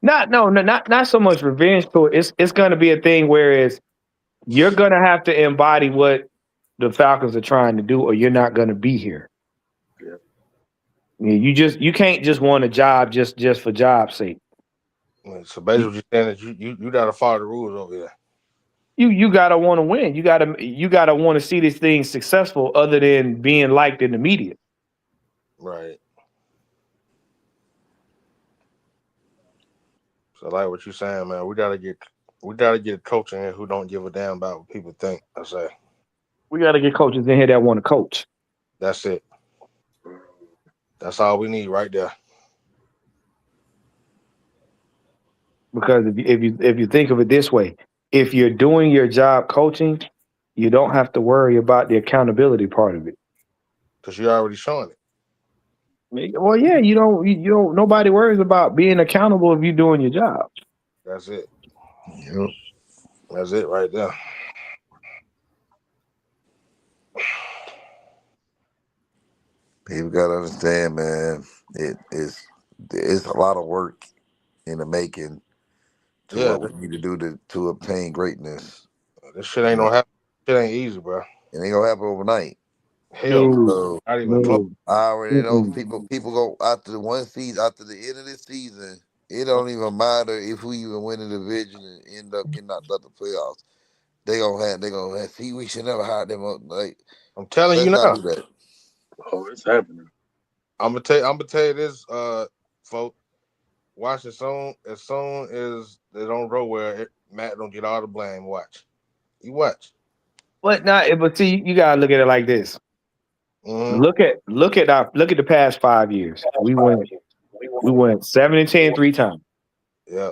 E: Not so much revenge tour. It's going to be a thing whereas you're going to have to embody what the Falcons are trying to do, or you're not going to be here. Yeah. You can't just want a job just for job's sake.
I: So basically, what you're saying is you got to follow the rules over there.
E: You gotta want to win. You gotta want to see this thing successful, other than being liked in the media.
I: Right. So like what you're saying, man, we gotta get a coach in here who don't give a damn about what people think. I say
E: we gotta get coaches in here that want to coach.
I: That's it. That's all we need right there.
E: Because if you think of it this way, if you're doing your job coaching, you don't have to worry about the accountability part of it.
I: Because you're already showing it.
E: Well, yeah, you don't. Nobody worries about being accountable if you're doing your job.
I: That's it. Yep. That's it right there.
C: People gotta understand, man. It's a lot of work in the making to what we need to do to obtain greatness.
I: This shit ain't gonna happen. Shit ain't easy, bro.
C: It ain't gonna happen overnight.
I: Hell, no. Not even close.
C: I already know people go after the one season, after the end of this season. It don't even matter if we even win the division and end up getting knocked out the playoffs. They gonna have. See, we should never hire them up. Like
I: I'm telling you now. Do that.
J: Oh, it's happening.
I: I'm gonna tell you this, folks. Watch as soon as they don't go where Matt don't get all the blame. Watch. You watch.
E: But see, you gotta look at it like this. Mm-hmm. Look at the past 5 years. We went 7-10 3 times.
I: Yeah.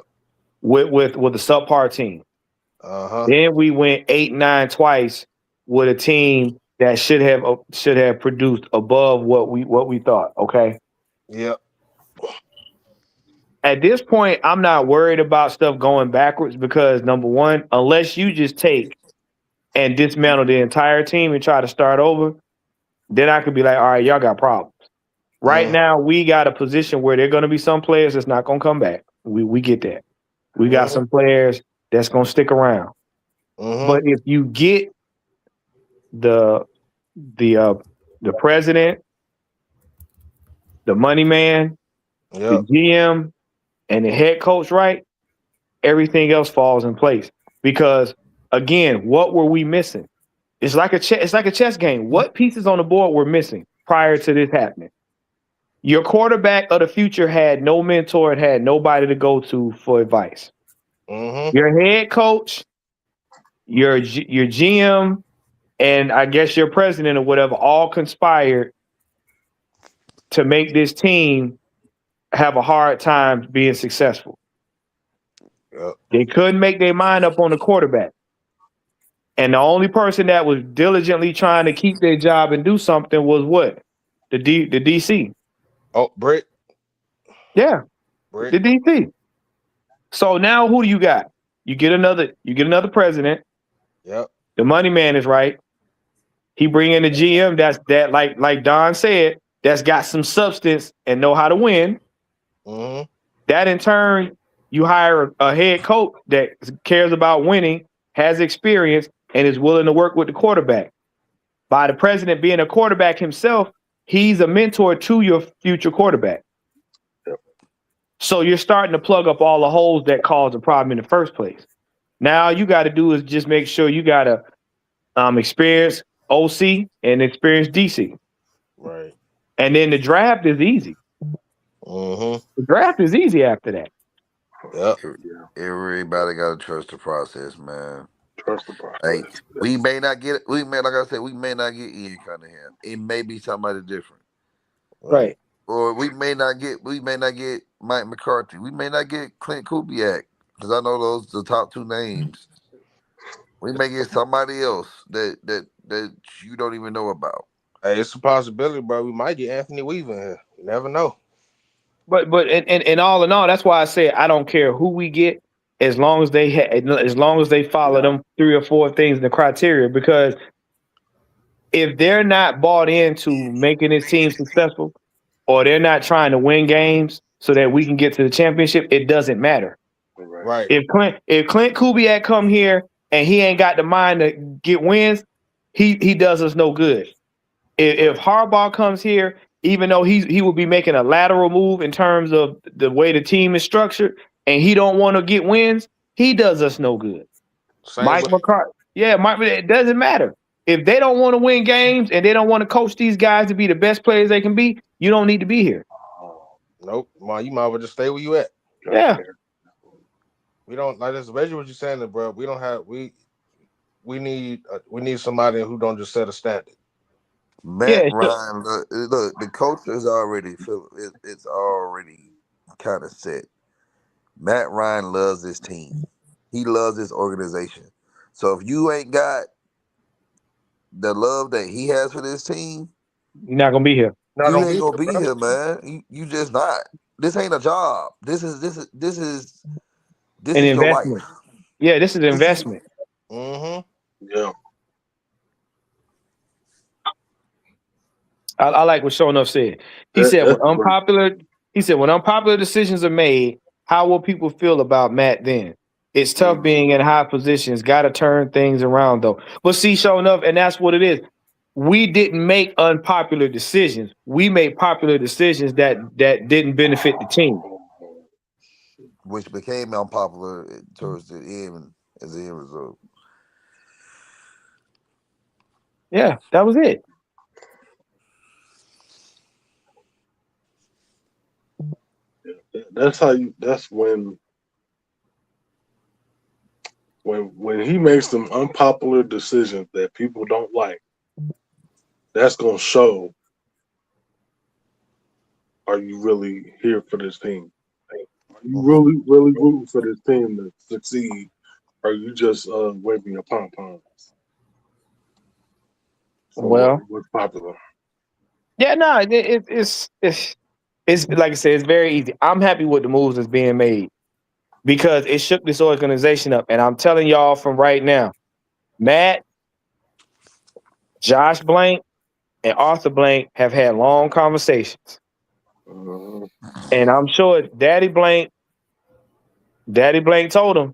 E: With a subpar team.
I: Uh-huh.
E: Then we went 8-9 twice with a team that should have produced above what we thought. Okay.
I: Yep.
E: At this point, I'm not worried about stuff going backwards because number one, unless you just take and dismantle the entire team and try to start over, then I could be like, all right, y'all got problems. Right now, we got a position where there are going to be some players that's not going to come back. We get that. We got some players that's going to stick around. But if you get the president, the money man, the GM, and the head coach right, everything else falls in place. Because again, what were we missing? It's like a chess game. What pieces on the board were missing prior to this happening? Your quarterback of the future had no mentor and had nobody to go to for advice. Your head coach, your GM, and I guess your president or whatever all conspired to make this team have a hard time being successful.
I: Yep.
E: They couldn't make their mind up on the quarterback. And the only person that was diligently trying to keep their job and do something was what? The DC.
I: Oh, Britt.
E: Yeah.
I: Britt.
E: The DC. So now who do you got? You get another president.
I: Yep.
E: The money man is right. He bring in the GM that like Don said, that's got some substance and know how to win. That in turn, you hire a head coach that cares about winning, has experience, and is willing to work with the quarterback. By the president being a quarterback himself, he's a mentor to your future quarterback. So you're starting to plug up all the holes that caused the problem in the first place. Now all you got to do is just make sure you got a experienced OC and experienced DC.
I: Right.
E: And then the draft is easy.
I: Mm-hmm.
E: The draft is easy after that.
I: Yep.
C: Everybody got to trust the process, man.
J: Trust the process.
C: Hey, we may not get like I said, we may not get Ian Cunningham. It may be somebody different.
E: Right.
C: Or we may not get Mike McCarthy. We may not get Clint Kubiak, because I know those the top two names. We may get somebody else that you don't even know about.
I: Hey, it's a possibility, bro. We might get Anthony Weaver in here. You never know.
E: But in all, that's why I say I don't care who we get, as long as they follow them 3 or 4 things in the criteria. Because if they're not bought into making this team successful, or they're not trying to win games so that we can get to the championship, it doesn't matter.
I: Right.
E: If Clint Kubiak come here and he ain't got the mind to get wins, he does us no good. If Harbaugh comes here, even though he will be making a lateral move in terms of the way the team is structured, and he don't want to get wins, he does us no good. Mike McCarthy, it doesn't matter. If they don't want to win games and they don't want to coach these guys to be the best players they can be, you don't need to be here.
I: Nope. Well, you might as well just stay where you at.
E: Yeah.
I: We don't like this. Especially what you're saying, bro. We don't have we need somebody who don't just set a standard.
C: Matt Ryan, look, the culture is already it's already kind of set. Matt Ryan loves this team. He loves this organization. So if you ain't got the love that he has for this team,
E: you're not gonna be here.
C: You ain't gonna be here, man. You just not. This ain't a job. This is
E: an
C: your
E: investment.
C: life.
E: Yeah, this is an investment.
I: Mm-hmm.
J: Yeah.
E: I like what Show Enough said. He said when unpopular decisions are made, how will people feel about Matt then? It's tough being in high positions. Got to turn things around though. But see, Show Enough, and that's what it is. We didn't make unpopular decisions. We made popular decisions that didn't benefit the team,
C: which became unpopular towards the end as the end result.
E: Yeah, that was it.
J: That's when he makes them unpopular decisions that people don't like. That's gonna show. Are you really here for this team? Are you really rooting for this team to succeed? Or are you just waving your pom poms?
E: Well,
J: what's popular?
E: Yeah, no, it's like I said, it's very easy. I'm happy with the moves that's being made because it shook this organization up. And I'm telling y'all from right now, Matt, Josh Blank, and Arthur Blank have had long conversations. And I'm sure Daddy Blank told him,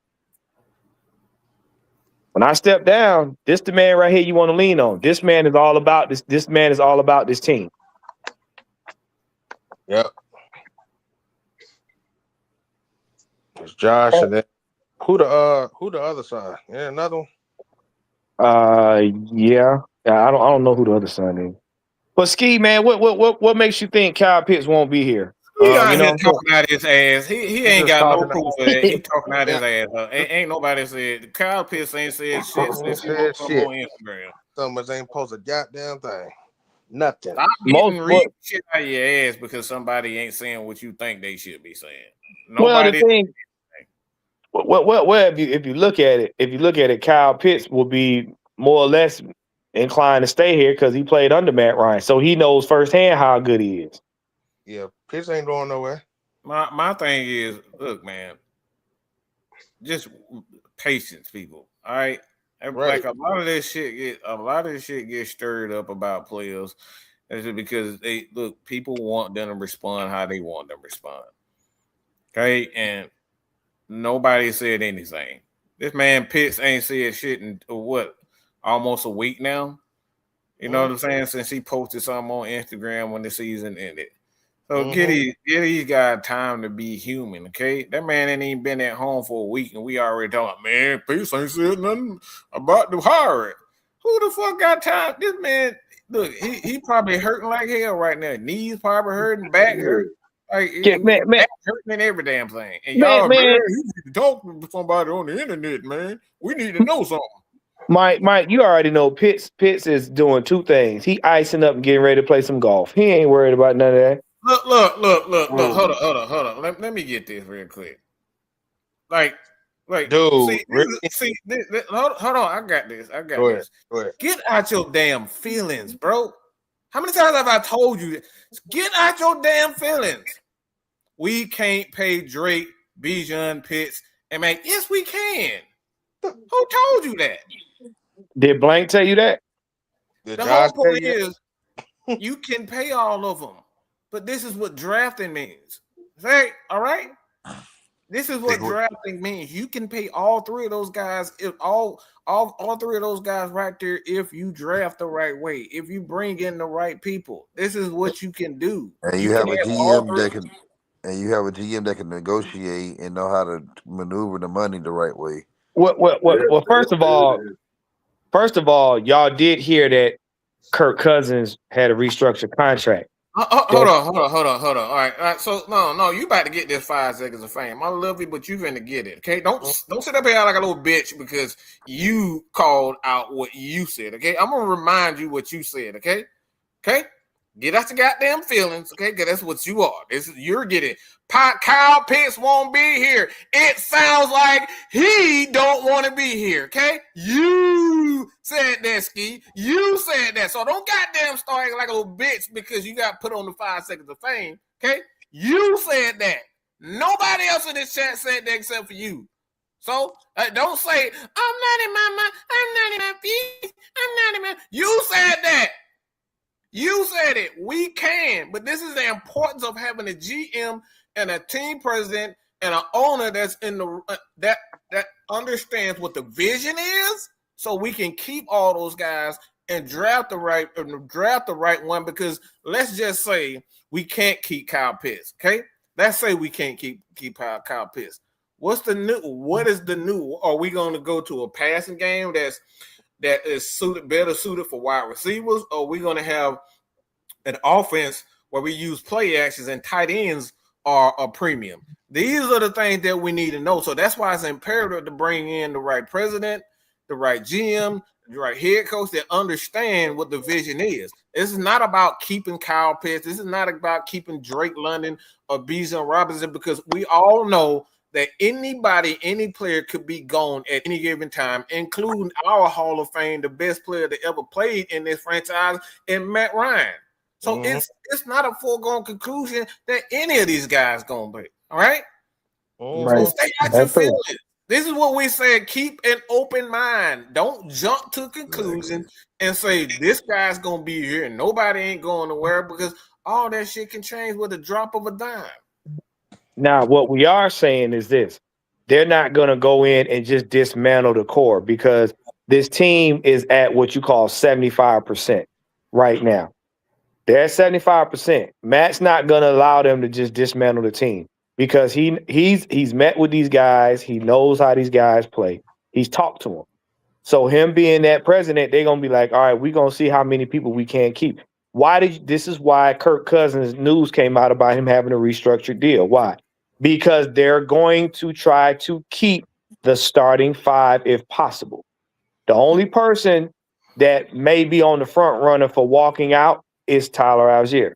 E: when I step down, this the man right here you want to lean on. This man is all about this. This man is all about this team.
I: Yep. It's Josh, and then who the other side? Yeah, another one.
E: Yeah. I don't know who the other son is. But Ski, man, what makes you think Kyle Pitts won't be here?
D: He out here talking out his ass. He ain't got no proof of that. He talking out his ass. Ain't nobody said Kyle Pitts ain't said shit since he wrote something on Instagram.
I: Someone ain't post a goddamn thing. Nothing.
D: Stop getting read shit out of your ass because somebody ain't saying what you think they should be saying. Nobody.
E: Well, if you look at it, Kyle Pitts will be more or less inclined to stay here because he played under Matt Ryan, so he knows firsthand how good he is.
I: Yeah, Pitts ain't going nowhere.
D: My thing is, look, man, just patience, people. All right. Like a lot of this shit gets stirred up about players. That's just because people want them to respond how they want them to respond. Okay, and nobody said anything. This man Pitts ain't said shit in what, almost a week now. You know what I'm saying? Since he posted something on Instagram when the season ended. So get these guys time to be human, okay? That man ain't even been at home for a week, and we already talking, man, Pitts ain't said nothing about the hire. Who the fuck got time? This man, look, he probably hurting like hell right now. Knees probably hurting, back hurting. Like
E: man,
D: back hurting and every damn thing. And
E: man,
D: y'all, man, you need to talk to somebody on the internet, man. We need to know something.
E: Mike, you already know Pitts is doing two things. He icing up and getting ready to play some golf. He ain't worried about none of that.
D: Look. Hold on. Let me get this real quick. Like,
I: dude.
D: Hold on. I got this. Go ahead. Get out your damn feelings, bro. How many times have I told you that? Get out your damn feelings. We can't pay Drake, Bijan, Pitts, and man, yes, we can. Who told you that?
E: Did Blank tell you that?
D: The whole point is you can pay all of them, but this is what drafting means. Right? All right. This is what drafting means. You can pay all three of those guys, if all three of those guys right there, if you draft the right way, if you bring in the right people. This is what you can do.
C: And you have a GM that can negotiate and know how to maneuver the money the right way.
E: Well, first of all, y'all did hear that Kirk Cousins had a restructured contract.
D: Hold on. All right. So no, you about to get this 5 seconds of fame. I love you, but you finna get it. Okay, don't sit up here like a little bitch because you called out what you said. Okay, I'm gonna remind you what you said. Okay. Get out your goddamn feelings, okay? Because that's what you are. You're getting. Kyle Pitts won't be here. It sounds like he don't want to be here, okay? You said that, Ski. You said that. So don't goddamn start acting like a little bitch because you got put on the 5 seconds of fame, okay? You said that. Nobody else in this chat said that except for you. So don't say, I'm not in my mind. I'm not in my feet. I'm not in my. You said that. You said it. We can, but this is the importance of having a GM and a team president and an owner that's in the that understands what the vision is, so we can keep all those guys and draft the right one. Because let's just say we can't keep Kyle Pitts. Okay, let's say we can't keep Kyle Pitts. What is the new? Are we going to go to a passing game that is better suited for wide receivers, or are we going to have an offense where we use play actions and tight ends are a premium? These are the things that we need to know. So that's why it's imperative to bring in the right president, the right GM, the right head coach that understand what the vision is. This is not about keeping Kyle Pitts. This is not about keeping Drake London or Bijan Robinson, because we all know that any player could be gone at any given time, including our Hall of Fame, the best player that ever played in this franchise, and Matt Ryan. So it's not a foregone conclusion that any of these guys gonna be. All right. So stay out your feelings. This is what we said. Keep an open mind. Don't jump to conclusions and say this guy's gonna be here and nobody ain't going nowhere, because all that shit can change with a drop of a dime.
E: Now, what we are saying is this: they're not going to go in and just dismantle the core, because this team is at what you call 75% right now. They're at 75%. Matt's not going to allow them to just dismantle the team, because he's met with these guys. He knows how these guys play. He's talked to them. So him being that president, they're going to be like, all right, we're going to see how many people we can keep. This is why Kirk Cousins news came out about him having a restructured deal. Why? Because they're going to try to keep the starting 5 if possible. The only person that may be on the front runner for walking out is Tyler Algier.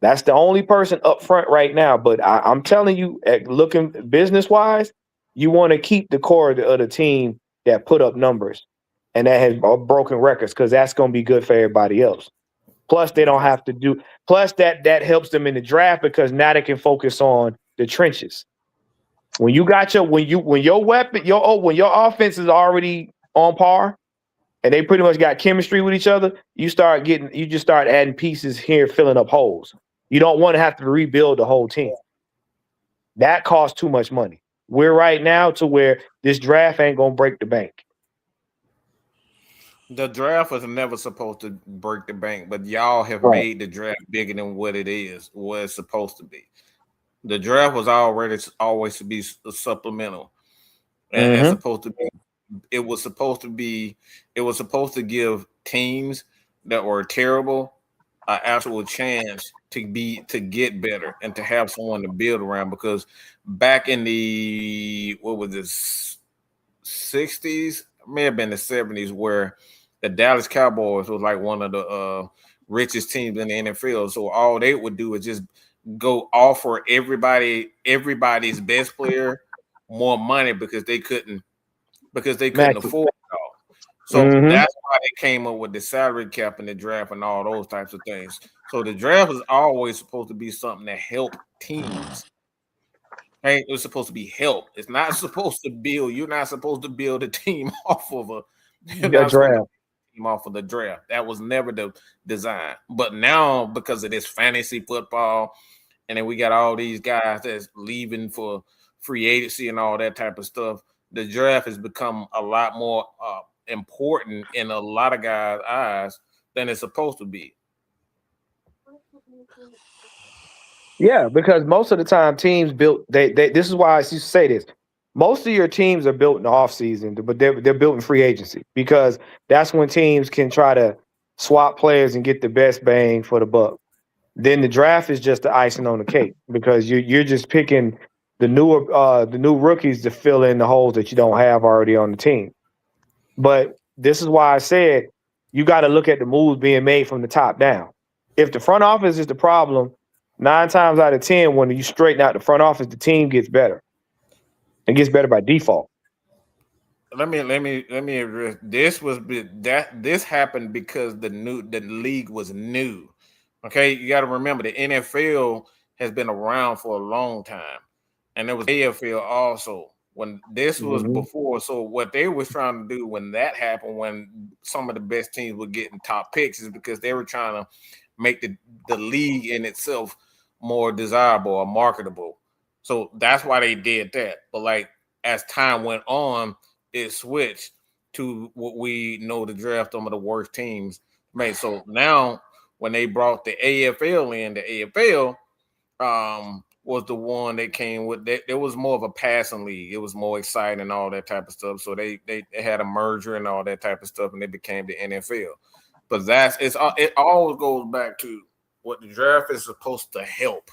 E: That's the only person up front right now. But I'm telling you, looking business-wise, you want to keep the core of the team that put up numbers and that has broken records, because that's going to be good for everybody else. Plus, they don't have to do. Plus, that helps them in the draft, because now they can focus on the trenches. When you got when your offense is already on par, and they pretty much got chemistry with each other, you just start adding pieces here, filling up holes. You don't want to have to rebuild the whole team. That costs too much money. We're right now to where this draft ain't gonna break the bank.
D: The draft was never supposed to break the bank, but y'all have
E: Right.
D: made the draft bigger than what it is, what it's supposed to be. The draft was already always to be supplemental, and supposed to be. It was supposed to be. It was supposed to give teams that were terrible an actual chance to get better and to have someone to build around. Because back in the what was this 60s, may have been the 70s, where the Dallas Cowboys was like one of the richest teams in the NFL. So all they would do is just go offer everybody's best player more money because they couldn't afford it all. So that's why they came up with the salary cap and the draft and all those types of things. So the draft is always supposed to be something that help teams. Hey, it was supposed to be help. It's not supposed to build. You're not supposed to build a team off of the draft. That was never the design. But now, because of this fantasy football, and then we got all these guys that's leaving for free agency and all that type of stuff, the draft has become a lot more important in a lot of guys' eyes than it's supposed to be.
E: Yeah, because most of the time teams built they this is why I used to say this. Most of your teams are built in the offseason, but they're built in free agency because that's when teams can try to swap players and get the best bang for the buck. Then the draft is just the icing on the cake because you're just picking the new rookies to fill in the holes that you don't have already on the team. But this is why I said you got to look at the moves being made from the top down. If the front office is the problem, 9 times out of 10, when you straighten out the front office, the team gets better. It gets better by default.
D: Let me address this happened because the league was new. Okay, you got to remember the NFL has been around for a long time, and there was AFL also when this was before. So what they was trying to do when that happened, when some of the best teams were getting top picks, is because they were trying to make the league in itself more desirable or marketable. So that's why they did that. But like as time went on, it switched to what we know the draft some of the worst teams made. So now when they brought the AFL in, the AFL was the one that came with that. It was more of a passing league. It was more exciting and all that type of stuff. So they had a merger and all that type of stuff, and they became the NFL. But it always goes back to what the draft is supposed to help.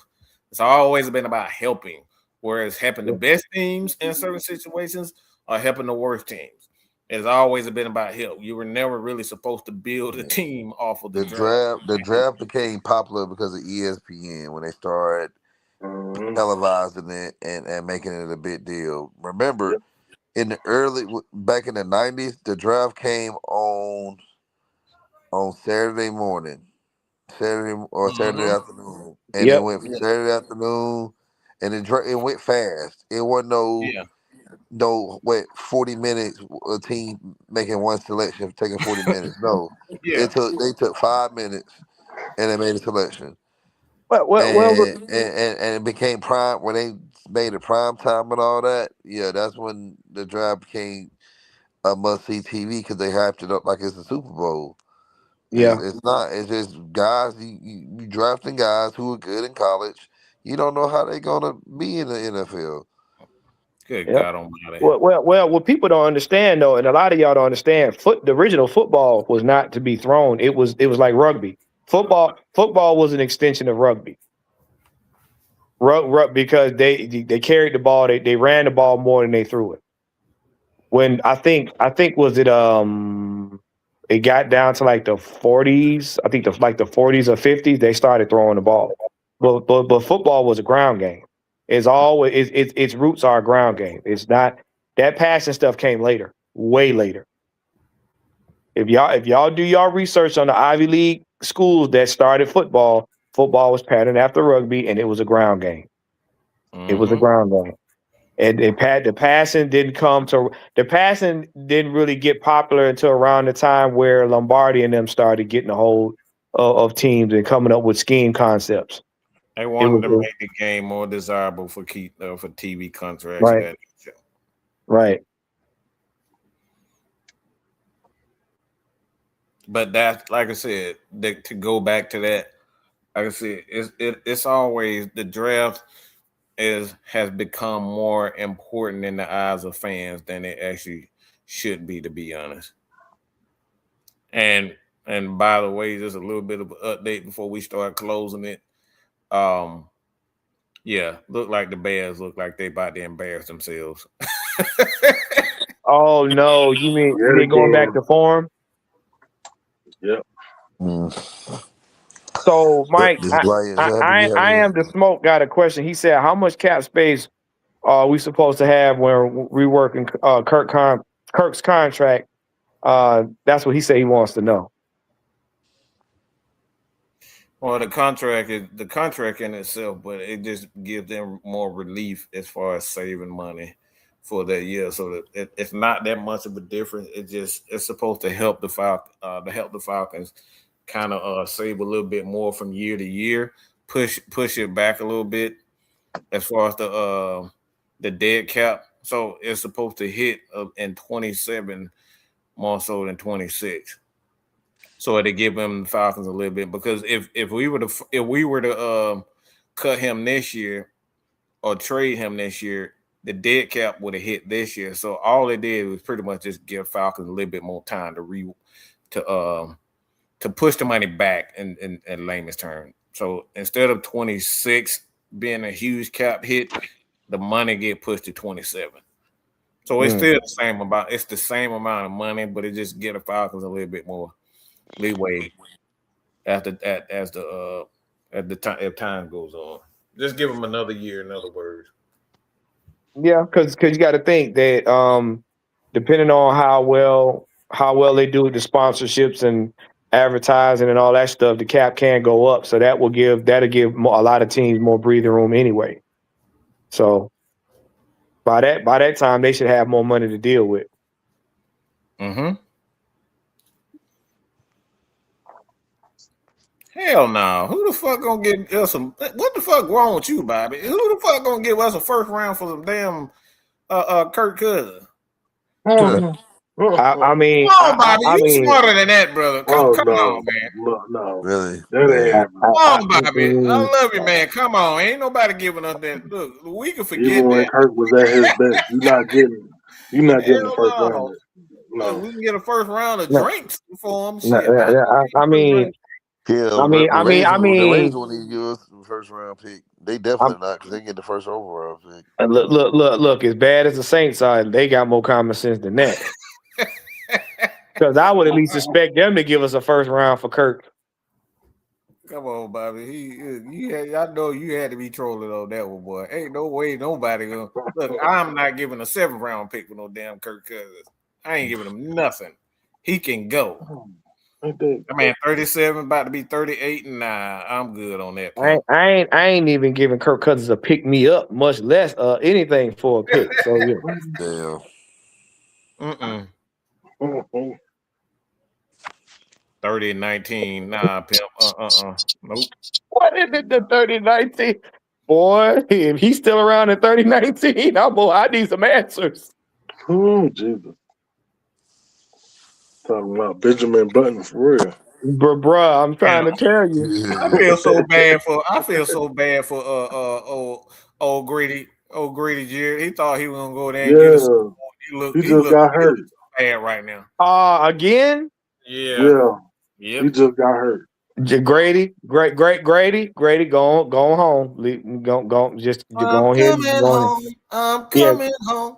D: It's always been about helping, whereas helping the best teams in certain situations or helping the worst teams. It's always been about help. You were never really supposed to build a team off of the draft.
C: The draft became popular because of ESPN when they started televising it and making it a big deal. Remember, in the back in the 90s, the draft came on Saturday morning, Saturday afternoon, and it went from Saturday afternoon, and it went fast. It wasn't no 40 minutes a team making one selection taking 40 minutes. No, they took 5 minutes and they made a selection. And it became prime when they made it prime time and all that. Yeah, that's when the draft became a must see TV because they hyped it up like it's a Super Bowl.
E: Yeah,
C: it's not. It's just guys. You drafting guys who are good in college. You don't know how they're gonna be in the NFL.
D: Good God Almighty.
E: Well, what people don't understand though, and a lot of y'all don't understand, the original football was not to be thrown. It was like rugby. Football was an extension of rugby. Because they carried the ball, they ran the ball more than they threw it. When I think was it got down to like the 40s. I think the 40s or 50s they started throwing the ball. But football was a ground game. It's always its roots are a ground game. It's not that passing stuff came later, way later. If y'all do y'all research on the Ivy League schools that started football was patterned after rugby, and it was a ground game. It was a ground game. And the passing didn't really get popular until around the time where Lombardi and them started getting a hold of teams and coming up with scheme concepts.
D: They wanted to make the game more desirable for TV contracts.
E: Right. Right.
D: But that's like I said, to go back to that, like I said, it's always the draft has become more important in the eyes of fans than it actually should be, to be honest. And by the way, just a little bit of an update before we start closing it. Yeah, look like the Bears look like they about to embarrass themselves.
E: Oh no, you mean going back to form?
J: Yep.
E: So Mike, I am the
C: the
E: smoke. Got a question. He said, "How much cap space are we supposed to have when reworking Kirk's contract?" That's what he said he wants to know.
D: Well, the contract in itself, but it just gives them more relief as far as saving money for that year. So that it's not that much of a difference. It's supposed to help the Falcons kind of save a little bit more from year to year, push it back a little bit as far as the dead cap. So it's supposed to hit in 27 more so than 26. So to give him the Falcons a little bit, because if we were to cut him this year or trade him this year, the dead cap would have hit this year. So all it did was pretty much just give Falcons a little bit more time to push the money back in layman's term. So instead of 26 being a huge cap hit, the money get pushed to 27. So it's still the same amount. It's the same amount of money, but it just get the Falcons a little bit more leeway as the time if time goes on. Just give them another year, in other words.
E: Yeah, because you got to think that depending on how well they do with the sponsorships and advertising and all that stuff, the cap can go up. So that'll give a lot of teams more breathing room anyway. So by that time, they should have more money to deal with.
D: Mm-hmm. Hell no. Who the fuck gonna give us some? What the fuck wrong with you, Bobby? Who the fuck gonna give us a first round for some damn Kirk Cousins?
E: I mean,
D: come on, Bobby, you smarter than that, brother. Come on, man.
J: No,
C: really.
J: That ain't.
D: Come on, Bobby. I love you, man. Come on, ain't nobody giving us that. Look, we can forget
J: Even when
D: that.
J: Kirk was at his best, you're not getting the first
D: no.
J: round. No,
D: Look, we can get a first round of
E: No.
D: drinks for him.
E: No,
D: Shit,
E: I mean,
C: Yeah,
E: I mean,
C: the Raiders won't even give us the first round pick. They definitely not, because they get the first overall pick.
E: Look. As bad as the Saints are, they got more common sense than that. Because I would at least expect them to give us a first round for Kirk.
D: Come on, Bobby. I know you had to be trolling on that one, boy. Ain't no way nobody gonna look. I'm not giving a 7th round pick for no damn Kirk Cousins. I ain't giving him nothing. He can go. I mean, 37, about to be 38, and nah, I'm good on that.
E: I ain't even giving Kirk Cousins a pick me up, much less anything for a pick. So yeah.
C: Damn.
D: 30-19. Nah, pimp. Nope.
E: What is it, the 30-19? Boy, if he's still around in 30-19, I need some answers.
J: Oh, Jesus. Talking about Benjamin Button for real.
E: Bruh, I'm trying to tell you.
D: I feel so bad for old Greedy Jared. He thought he was gonna go there and get us. He
J: just got hurt.
D: Bad right now.
E: Again?
J: Yeah. He just got hurt.
E: Grady, Grady, go home. Go ahead.
D: I'm coming home.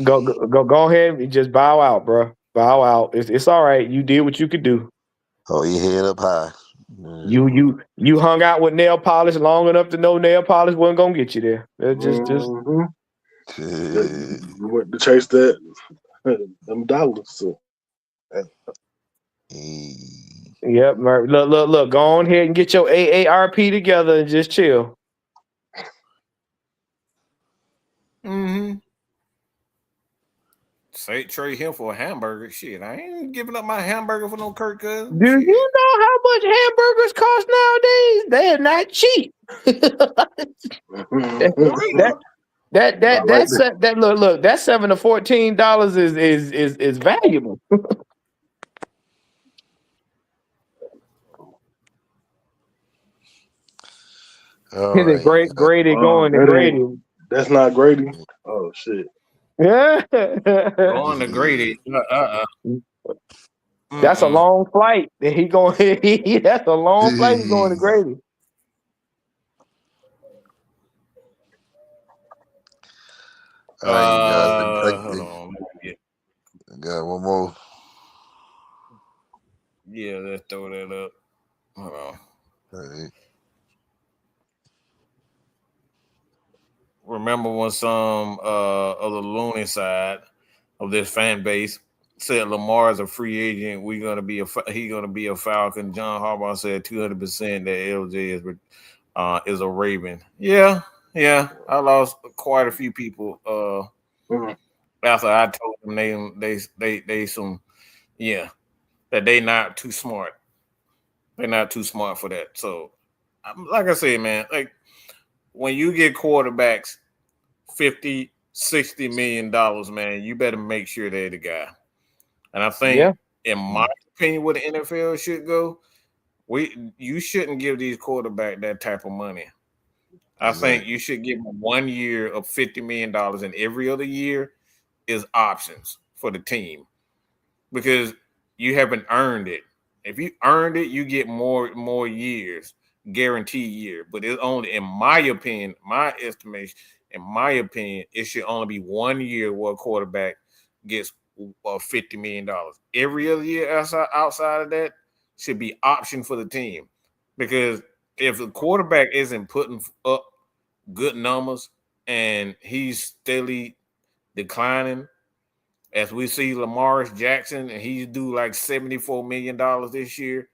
E: Go ahead and just bow out, bro. Bow out. It's all right. You did what you could do.
C: Oh, your head up high.
E: You hung out with nail polish long enough to know nail polish wasn't gonna get you there.
J: You went to chase them dollars. So.
E: Yep. Look. Go on ahead and get your AARP together and just chill.
D: Mm-hmm. Say trade him for a hamburger. Shit, I ain't giving up my hamburger for no Kirk Cousins.
E: Do
D: Shit.
E: you know how much hamburgers cost nowadays? They are not cheap. Look, that $7 to $14 is valuable.
I: All right.
E: Grady going to Grady.
J: That's not Grady. Oh shit.
E: Yeah.
D: Going to Grady.
E: That's a long flight. He going. That's a long flight. He's going to Grady.
C: All right, you guys.
D: Hold on.
C: I got one more.
D: Yeah, let's throw that up. Hold on.
C: All right.
D: Remember when some of the loony side of this fan base said Lamar is a free agent, he's gonna be a Falcon. John Harbaugh said 200% that LJ is a Raven. Yeah. I lost quite a few people after I told them they some that they not too smart. They're not too smart for that. So, like I said, man, like when you get quarterbacks $50, $60 million, man, you better make sure they're the guy. And I think, in my opinion, where the NFL should go, you shouldn't give these quarterbacks that type of money. I think you should give them 1 year of $50 million, and every other year is options for the team because you haven't earned it. If you earned it, you get more years, guaranteed year. But it's only, in my opinion, my estimation, in my opinion, it should only be 1 year where a quarterback gets $50 million. Every other year outside of that should be option for the team. Because if the quarterback isn't putting up good numbers and he's steadily declining, as we see Lamar Jackson, and he's due like $74 million this year,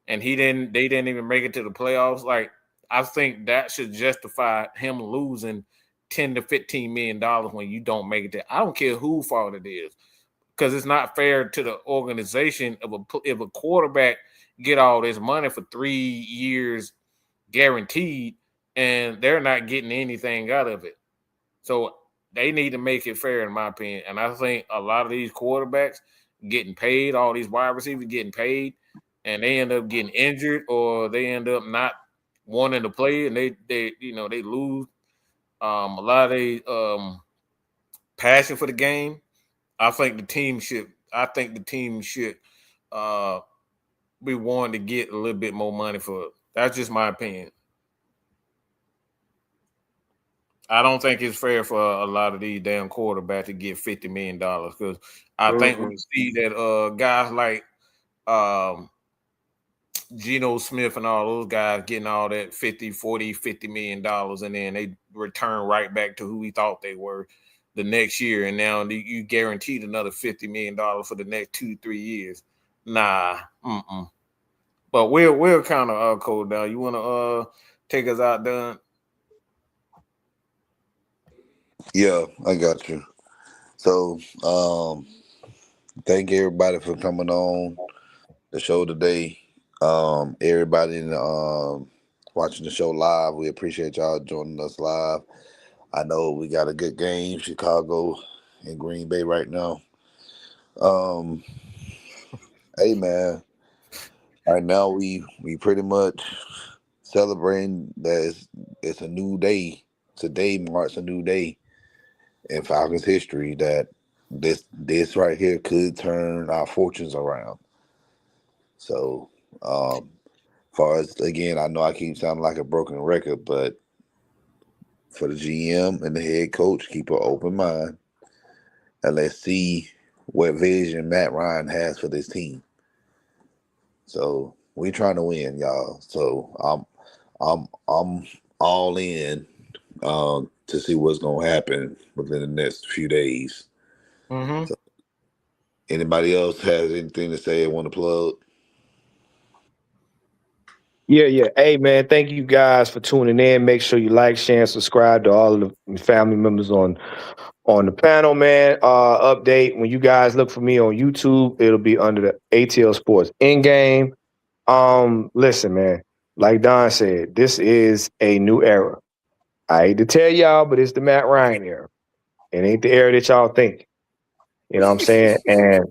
D: and they didn't even make it to the playoffs. Like, I think that should justify him losing $10 to $15 million when you don't make it there. I don't care whose fault it is, because it's not fair to the organization if a quarterback get all this money for 3 years guaranteed, and they're not getting anything out of it. So they need to make it fair, in my opinion. And I think a lot of these quarterbacks getting paid, all these wide receivers getting paid, and they end up getting injured or they end up not wanting to play, and they lose a lot of their passion for the game. I think the team should be wanting to get a little bit more money for it. That's just my opinion. I don't think it's fair for a lot of these damn quarterbacks to get $50 million because I think we see that guys like Geno Smith and all those guys getting all that $50 million, and then they return right back to who we thought they were the next year. And now you guaranteed another $50 million for the next 2-3 years. Nah. But we're kind of cold down. You want to take us out, Dunn?
C: Yeah, I got you. So, thank everybody for coming on the show today. Everybody watching the show live, we appreciate y'all joining us live. I know we got a good game, Chicago and Green Bay right now. Hey man, right now we pretty much celebrating that it's a new day. Today marks a new day in Falcons history, that this right here could turn our fortunes around. So, far as, again, I know I keep sounding like a broken record, but for the GM and the head coach, keep an open mind and let's see what vision Matt Ryan has for this team. So we trying to win, y'all. So I'm all in to see what's gonna happen within the next few days. So, anybody else has anything to say or want to plug?
E: Yeah. Hey, man, thank you guys for tuning in. Make sure you like, share, and subscribe to all of the family members on the panel, man. Update when you guys look for me on YouTube, it'll be under the ATL Sports in game. Listen, man. Like Don said, this is a new era. I hate to tell y'all, but it's the Matt Ryan era. It ain't the era that y'all think. You know what I'm saying? And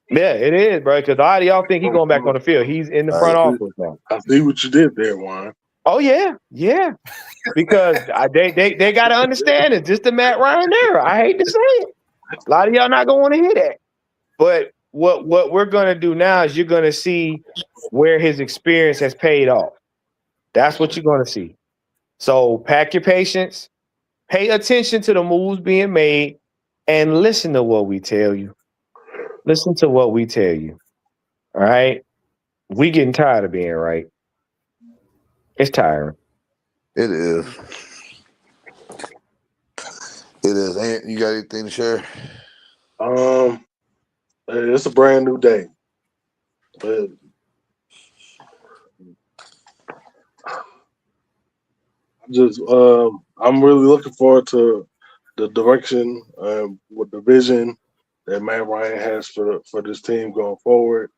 E: yeah, it is, bro. Because a lot of y'all think he's going back on the field. He's in the
C: All
E: front
C: right.
E: office now.
J: I see what you did there, Juan.
E: Oh yeah. Because they got to understand it's just the Matt Ryan era. I hate to say it. A lot of y'all not gonna want to hear that. But what we're gonna do now is you're gonna see where his experience has paid off. That's what you're gonna see. So pack your patience, pay attention to the moves being made, and listen to what we tell you. Listen to what we tell you. All right. We getting tired of being right. It's tiring.
C: It is. It is. Ant, you got anything to share?
J: It's a brand new day. But I'm really looking forward to the direction with the vision that Matt Ryan has for this team going forward.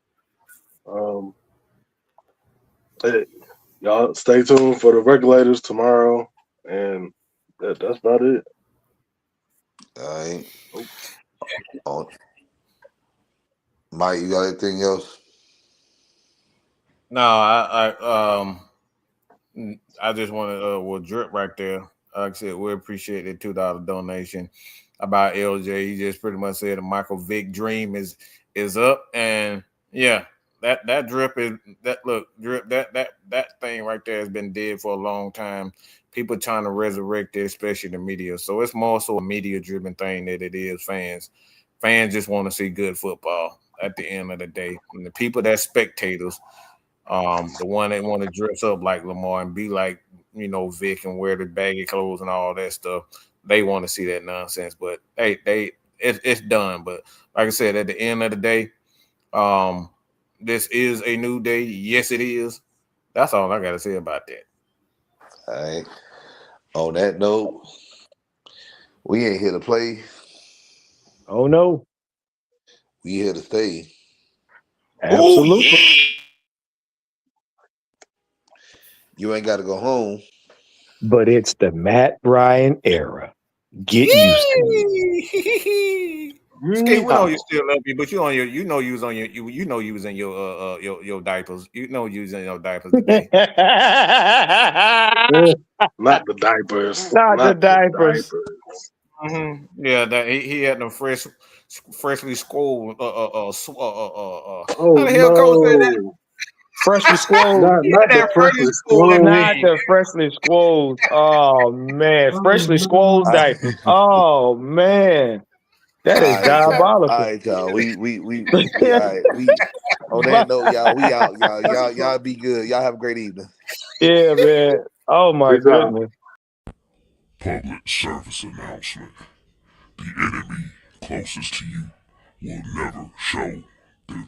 J: Y'all stay tuned for the regulators tomorrow, and that's about it.
C: All right. Oh. Mike, you got anything else?
D: No, I just want to drip right there. Like I said, we appreciate the $2 donation about LJ. He just pretty much said the Michael Vick dream is up, and yeah, that drip is that thing right there has been dead for a long time. People trying to resurrect it, especially the media. So it's more so a media driven thing than it is fans. Fans just want to see good football at the end of the day, and the people that spectators. The one that want to dress up like Lamar and be like, Vic and wear the baggy clothes and all that stuff. They want to see that nonsense, but it's done. But like I said, at the end of the day, this is a new day. Yes, it is. That's all I got to say about that.
C: All right. On that note, we ain't here to play.
E: Oh no.
C: We here to stay.
E: Absolutely.
D: Oh, yeah.
C: You ain't got to go home.
E: But it's the Matt Ryan era. Get used to it.
D: Skate, we know you still love you, but you was on your you was in your diapers. You know you was in your diapers today.
J: Not the diapers.
E: Not the diapers.
D: Mm-hmm. Yeah, that he had them freshly scolded.
J: Oh
D: How the hell coach said that?
J: no!
E: Freshly squoze.
J: Not the freshly squoze.
E: Not the freshly squoze. Oh man, freshly squoze diapers. Oh man, that is diabolical.
C: All right, y'all. We all right. We on that note, y'all. We out, y'all. Y'all be good. Y'all have a great evening.
E: Yeah, man. Oh my goodness.
K: Public service announcement. The enemy closest to you will never show their